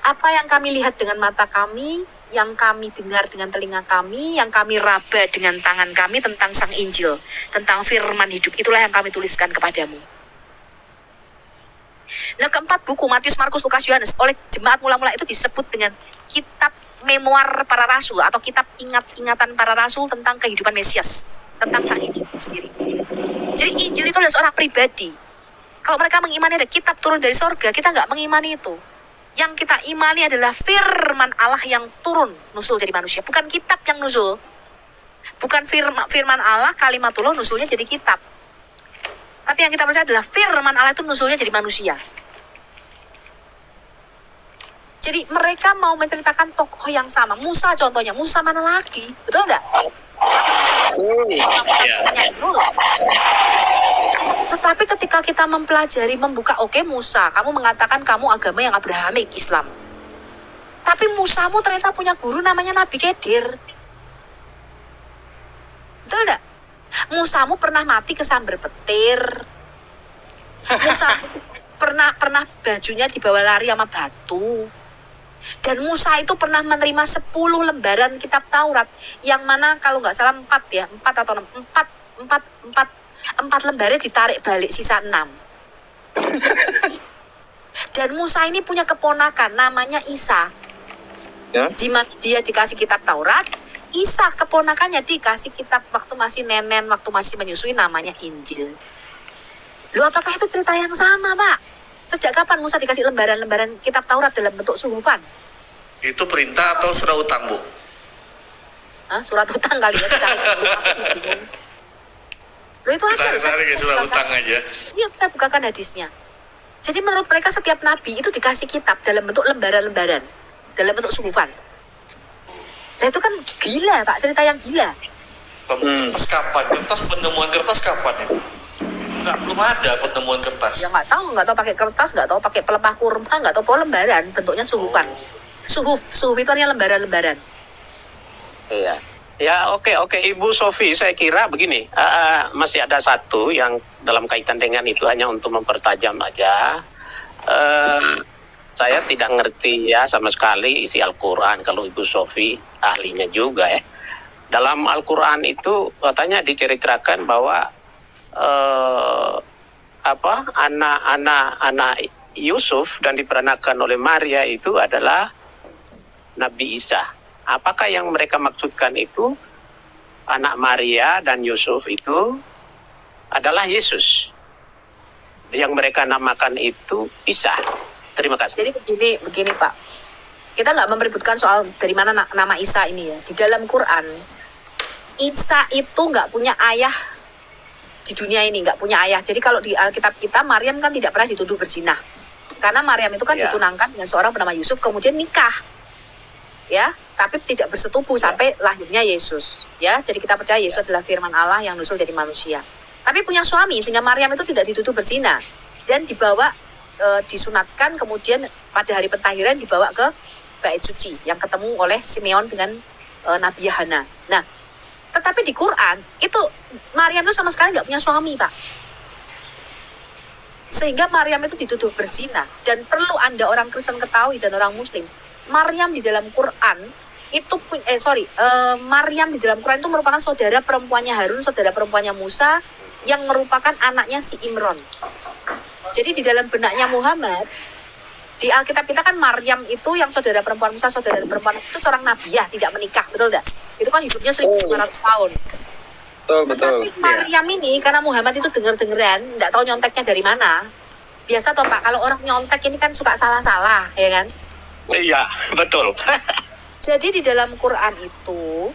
Apa yang kami lihat dengan mata kami, yang kami dengar dengan telinga kami, yang kami raba dengan tangan kami tentang Sang Injil, tentang firman hidup, itulah yang kami tuliskan kepadamu. Nah, keempat buku Matius, Markus, Lukas, Yohanes oleh jemaat mula-mula itu disebut dengan kitab memoir para rasul atau kitab ingat-ingatan para rasul tentang kehidupan Mesias, tentang Sang Injil itu sendiri. Jadi Injil itu adalah seorang pribadi. Kalau mereka mengimani ada kitab turun dari sorga, kita nggak mengimani itu. Yang kita imani adalah firman Allah yang turun, nusul jadi manusia. Bukan kitab yang nusul. Bukan firman Allah, kalimatullah nusulnya jadi kitab. Tapi yang kita percaya adalah firman Allah itu nusulnya jadi manusia. Jadi mereka mau menceritakan tokoh yang sama. Musa contohnya, Musa mana lagi? Betul enggak? Tetapi ketika kita mempelajari, membuka, oke Musa, kamu mengatakan kamu agama yang Abrahamik, Islam. Tapi Musamu ternyata punya guru namanya Nabi Khidir. Betul enggak? Musamu pernah mati kesambar petir. Musamu pernah bajunya dibawa lari sama batu. Dan Musa itu pernah menerima 10 lembaran kitab Taurat, yang mana kalau nggak salah 4 atau 6, 4 lembarnya ditarik balik, sisa 6. Dan Musa ini punya keponakan namanya Isa. Dia dikasih kitab Taurat, Isa keponakannya dikasih kitab waktu masih nenen, waktu masih menyusui, namanya Injil. Loh, apakah itu cerita yang sama, Pak? Sejak kapan Musa dikasih lembaran-lembaran kitab Taurat dalam bentuk suhufan? Itu perintah atau surat utang, Bu? Surat utang kali ya. Loh, itu aja. Tarik surat utang aja. Iya, saya bukakan hadisnya. Jadi menurut mereka setiap nabi itu dikasih kitab dalam bentuk lembaran-lembaran, dalam bentuk suhufan. Nah itu kan gila, Pak, cerita yang gila. Kertas kapan? Penemuan kertas kapan ya? Belum ada penemuan kertas. Ya nggak tahu pakai kertas, nggak tahu pakai pelepah kurma, nggak tahu apa lembaran, bentuknya suhufan. Suhuf itu hanya lembaran-lembaran. Iya. Ya, oke. Ibu Sofi, saya kira begini, masih ada satu yang dalam kaitan dengan itu, hanya untuk mempertajam aja. Saya tidak ngerti ya sama sekali isi Al-Quran. Kalau Ibu Sofi ahlinya juga ya. Dalam Al-Quran itu katanya diceritakan bahwa anak Yusuf dan diperanakan oleh Maria itu adalah Nabi Isa. Apakah yang mereka maksudkan itu anak Maria dan Yusuf itu adalah Yesus? Yang mereka namakan itu Isa. Terima kasih. Jadi begini Pak, kita nggak memperebutkan soal dari mana nama Isa ini ya. Di dalam Quran, Isa itu nggak punya ayah di dunia ini, nggak punya ayah. Jadi kalau di Alkitab kita, Maryam kan tidak pernah dituduh berzina, karena Maryam itu kan ditunangkan dengan seorang bernama Yusuf, kemudian nikah, ya, tapi tidak bersetubuh sampai lahirnya Yesus, ya. Jadi kita percaya Yesus adalah firman Allah yang nusul jadi manusia. Tapi punya suami, sehingga Maryam itu tidak dituduh berzina dan dibawa disunatkan, kemudian pada hari pentahiran dibawa ke bait suci yang ketemu oleh Simeon dengan Nabi Yohana. Nah, tetapi di Quran itu Maryam itu sama sekali nggak punya suami, Pak. Sehingga Maryam itu dituduh berzina. Dan perlu Anda orang Kristen ketahui dan orang Muslim, Maryam di dalam Quran itu Maryam di dalam Quran itu merupakan saudara perempuannya Harun, saudara perempuannya Musa, yang merupakan anaknya si Imron. Jadi di dalam benaknya Muhammad, di Alkitab kita kan Maryam itu yang saudara perempuan Musa, saudara perempuan itu seorang nabi ya, tidak menikah, betul enggak? Itu kan hidupnya 1500 tahun. Betul. Tapi Maryam ini karena Muhammad itu denger-dengeran, enggak tahu nyonteknya dari mana. Biasa toh Pak, kalau orang nyontek ini kan suka salah-salah, ya kan? Iya, betul. Jadi di dalam Quran itu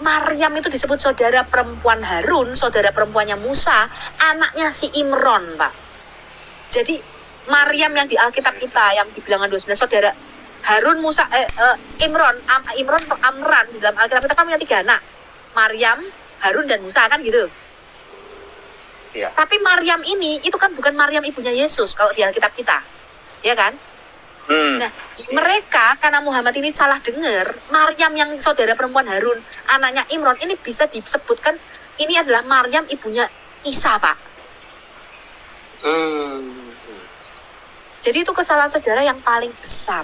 Maryam itu disebut saudara perempuan Harun, saudara perempuannya Musa, anaknya si Imron, Pak. Jadi Maryam yang di Alkitab kita yang di Bilangan 29, saudara Harun, Musa, Imron atau Amran, di dalam Alkitab kita kan punya 3 anak, Maryam, Harun dan Musa, kan gitu. Ya. Tapi Maryam ini itu kan bukan Maryam ibunya Yesus kalau di Alkitab kita, ya kan? Nah, mereka karena Muhammad ini salah dengar, Maryam yang saudara perempuan Harun, anaknya Imron, ini bisa disebutkan ini adalah Maryam ibunya Isa, Pak. Jadi itu kesalahan sejarah yang paling besar.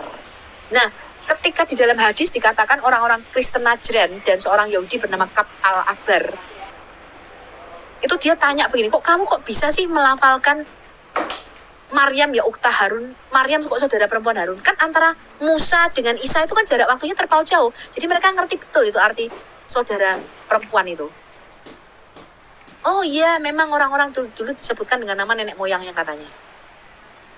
Nah, ketika di dalam hadis dikatakan orang-orang Kristen Najran dan seorang Yahudi bernama Kab al-Ahbar, itu dia tanya begini, kok kamu kok bisa sih melafalkan Maryam ya ukta Harun, Maryam kok saudara perempuan Harun? Kan antara Musa dengan Isa itu kan jarak waktunya terpaut jauh. Jadi mereka ngerti betul itu arti saudara perempuan itu. Oh iya, memang orang-orang dulu disebutkan dengan nama nenek moyangnya katanya.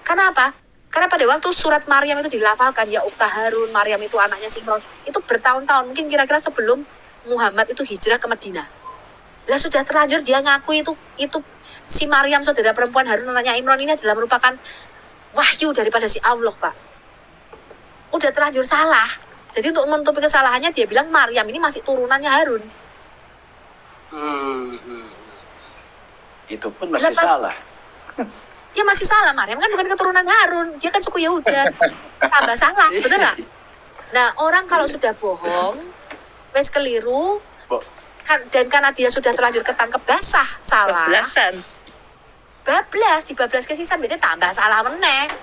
Karena apa? Karena pada waktu surat Maryam itu dilafalkan, ya ukta Harun, Maryam itu anaknya Simron, itu bertahun-tahun, mungkin kira-kira sebelum Muhammad itu hijrah ke Madinah. Lah sudah terlanjur dia ngaku itu si Maryam saudara perempuan Harun anaknya Imran ini adalah merupakan wahyu daripada si Allah, Pak. Udah terlanjur salah. Jadi untuk menutupi kesalahannya dia bilang Maryam ini masih turunannya Harun. Itu pun masih salah. Ya masih salah, Maryam kan bukan keturunan Harun, dia kan suku Yehuda. Tambah salah, betul nggak? Nah, orang kalau sudah bohong, wes keliru, dan karena dia sudah terlanjur ketangkep basah, salah. Bablas ke sisan, berarti tambah salah meneh.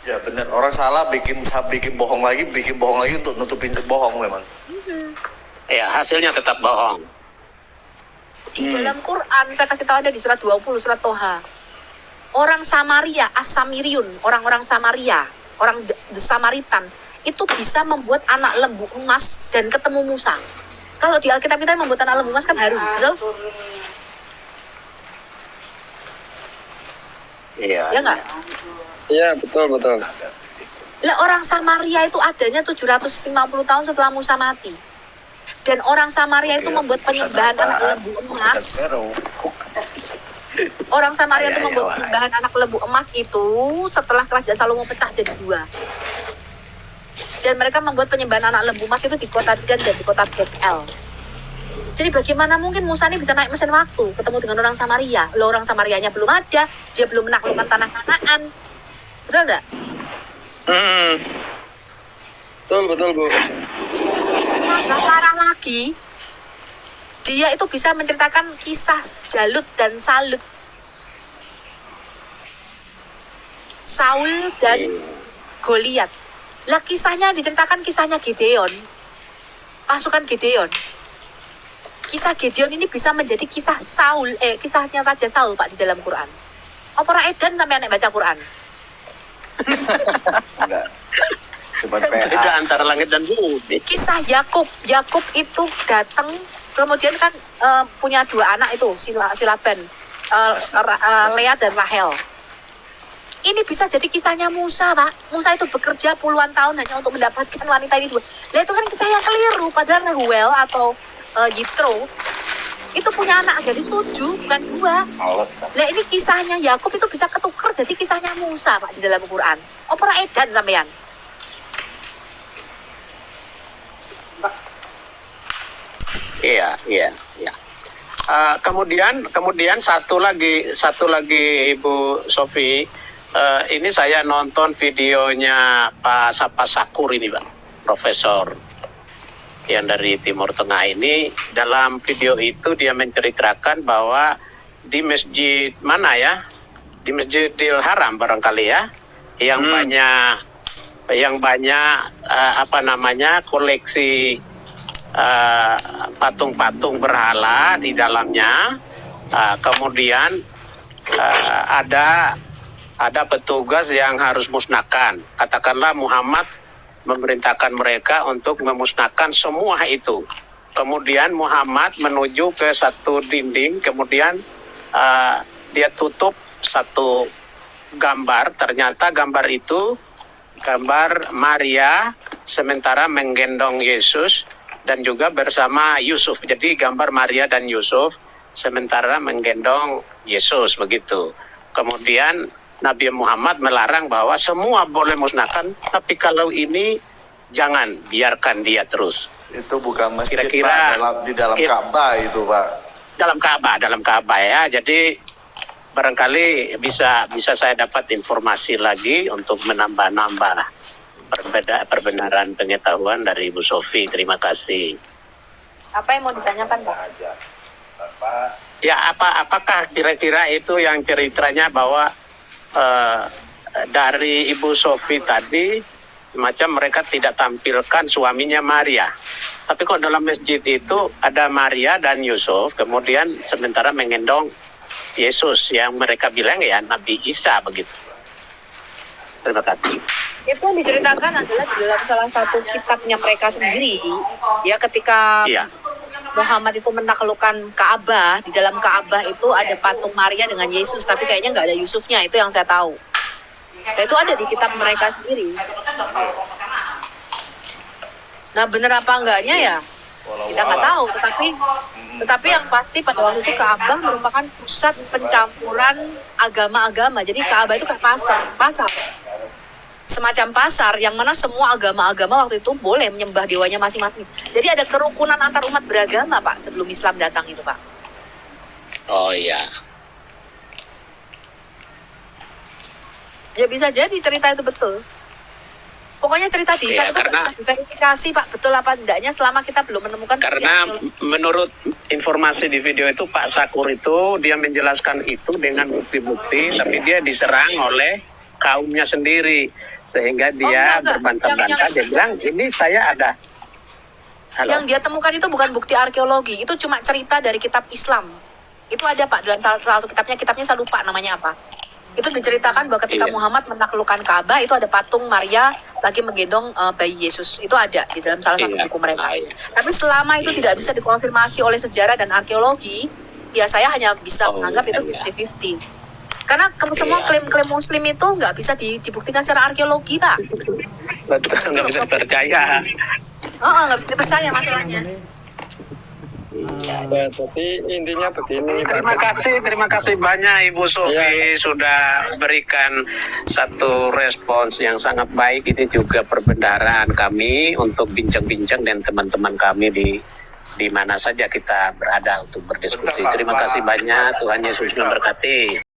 Ya benar, orang salah bikin bohong lagi untuk nutupin bohong memang. Ya, hasilnya tetap bohong. Di dalam Quran, saya kasih tahu ada di surat 20, surat Toha. Orang Samaria, As-Samiriun, orang-orang Samaria, orang The Samaritan, itu bisa membuat anak lembu emas dan ketemu Musa. Kalau di Alkitab kita membuat anak lembu emas kan Harun, betul? Iya. Ya nggak? Iya, betul. Lah orang Samaria itu adanya 750 tahun setelah Musa mati. Dan orang Samaria itu membuat penyembahan anak lembu emas. Orang Samaria itu membuat penyembahan anak lembu emas itu setelah kerajaan Salomo pecah jadi dua. Dan mereka membuat penyembahan anak lembu emas itu di kota Dan dan di kota Betel. Jadi bagaimana mungkin Musa ini bisa naik mesin waktu ketemu dengan orang Samaria? Loh, orang Samarianya belum ada, dia belum menaklukkan tanah Kanaan. Betul enggak? Betul, Bu. Nggak parah lagi, dia itu bisa menceritakan kisah Jalut dan Salut, Saul dan Goliat. Lah kisahnya diceritakan kisahnya Gideon, pasukan Gideon. Kisah Gideon ini bisa menjadi kisah kisahnya Raja Saul, Pak, di dalam Quran. Apa ora edan sampai anak baca Quran? Enggak. Beda antara langit dan bumi. Kisah Yakub itu datang, kemudian kan punya dua anak itu, si Laban, Lea dan Rahel. Ini bisa jadi kisahnya Musa, Pak. Musa itu bekerja puluhan tahun hanya untuk mendapatkan wanita ini dua. Lah itu kan kisah yang keliru. Padahal Rehuel atau Yitro itu punya anak jadi 7, bukan 2. Lah ini kisahnya Yakub itu bisa ketukar jadi kisahnya Musa, Pak, di dalam Quran. Opera edan sampean. Iya. Kemudian satu lagi Ibu Sofi, ini saya nonton videonya Pak Sapa Sakur ini, Pak, Profesor yang dari Timur Tengah ini. Dalam video itu dia menceritakan bahwa di masjid mana ya, di Masjidil Haram barangkali ya, yang banyak koleksi patung-patung berhala di dalamnya. Kemudian ada petugas yang harus musnahkan. Katakanlah Muhammad memerintahkan mereka untuk memusnahkan semua itu. Kemudian Muhammad menuju ke satu dinding, kemudian dia tutup satu gambar. Ternyata gambar itu gambar Maria sementara menggendong Yesus dan juga bersama Yusuf. Jadi gambar Maria dan Yusuf sementara menggendong Yesus, begitu. Kemudian Nabi Muhammad melarang bahwa semua boleh musnahkan, tapi kalau ini jangan, biarkan dia terus. Itu bukan masjid, kira-kira Pak, di dalam Ka'bah itu, Pak. Dalam Ka'bah ya. Jadi barangkali bisa saya dapat informasi lagi untuk menambah-nambah perbenaran pengetahuan dari Ibu Sofi. Terima kasih. Apa yang mau ditanyakan, Pak? Ya, apakah kira-kira itu yang ceritanya bahwa dari Ibu Sofi tadi macam mereka tidak tampilkan suaminya Maria, tapi kok dalam masjid itu ada Maria dan Yusuf, kemudian sementara menggendong Yesus yang mereka bilang ya Nabi Isa, begitu. Terima kasih. Itu yang diceritakan adalah di dalam salah satu kitabnya mereka sendiri, ya, ketika Muhammad itu menaklukkan Ka'bah. Di dalam Ka'bah itu ada patung Maria dengan Yesus, tapi kayaknya nggak ada Yusufnya, itu yang saya tahu. Dan itu ada di kitab mereka sendiri. Nah, bener apa enggaknya ya? Kita nggak tahu, tetapi yang pasti pada waktu itu Ka'bah merupakan pusat pencampuran agama-agama. Jadi Ka'bah itu kayak pasar. Semacam pasar yang mana semua agama-agama waktu itu boleh menyembah dewanya masing-masing. Jadi ada kerukunan antar umat beragama, Pak, sebelum Islam datang itu, Pak. Oh iya. Ya bisa jadi cerita itu betul. Pokoknya cerita di Iya, Isa itu karena- kita verifikasi, Pak, betul apa tidaknya selama kita belum menemukan Karena bukti arkeologi. menurut informasi di video itu Pak Sakur itu dia menjelaskan itu dengan bukti-bukti, tapi dia diserang oleh kaumnya sendiri sehingga dia enggak. berbantah-bantah. Dia bilang ini saya ada. Halo. Yang dia temukan itu bukan bukti arkeologi, itu cuma cerita dari kitab Islam. Itu ada, Pak, dalam salah satu kitabnya saya lupa namanya apa. Itu diceritakan bahwa ketika Iya. Muhammad menaklukkan Ka'bah itu ada patung Maria lagi menggendong bayi Yesus. Itu ada di dalam salah satu Iya. buku mereka. Iya. Tapi selama itu tidak bisa dikonfirmasi oleh sejarah dan arkeologi, ya saya hanya bisa menganggap itu 50-50. Karena semua klaim-klaim Muslim itu nggak bisa dibuktikan secara arkeologi, Pak. Nggak bisa percaya. Nggak bisa dipercaya masalahnya. Ya, jadi intinya begini. Terima kasih banyak Ibu Sofi sudah berikan satu respons yang sangat baik. Ini juga perbendaharaan kami untuk bincang-bincang dan teman-teman kami di mana saja kita berada untuk berdiskusi. Terima kasih banyak. Tuhan Yesus memberkati.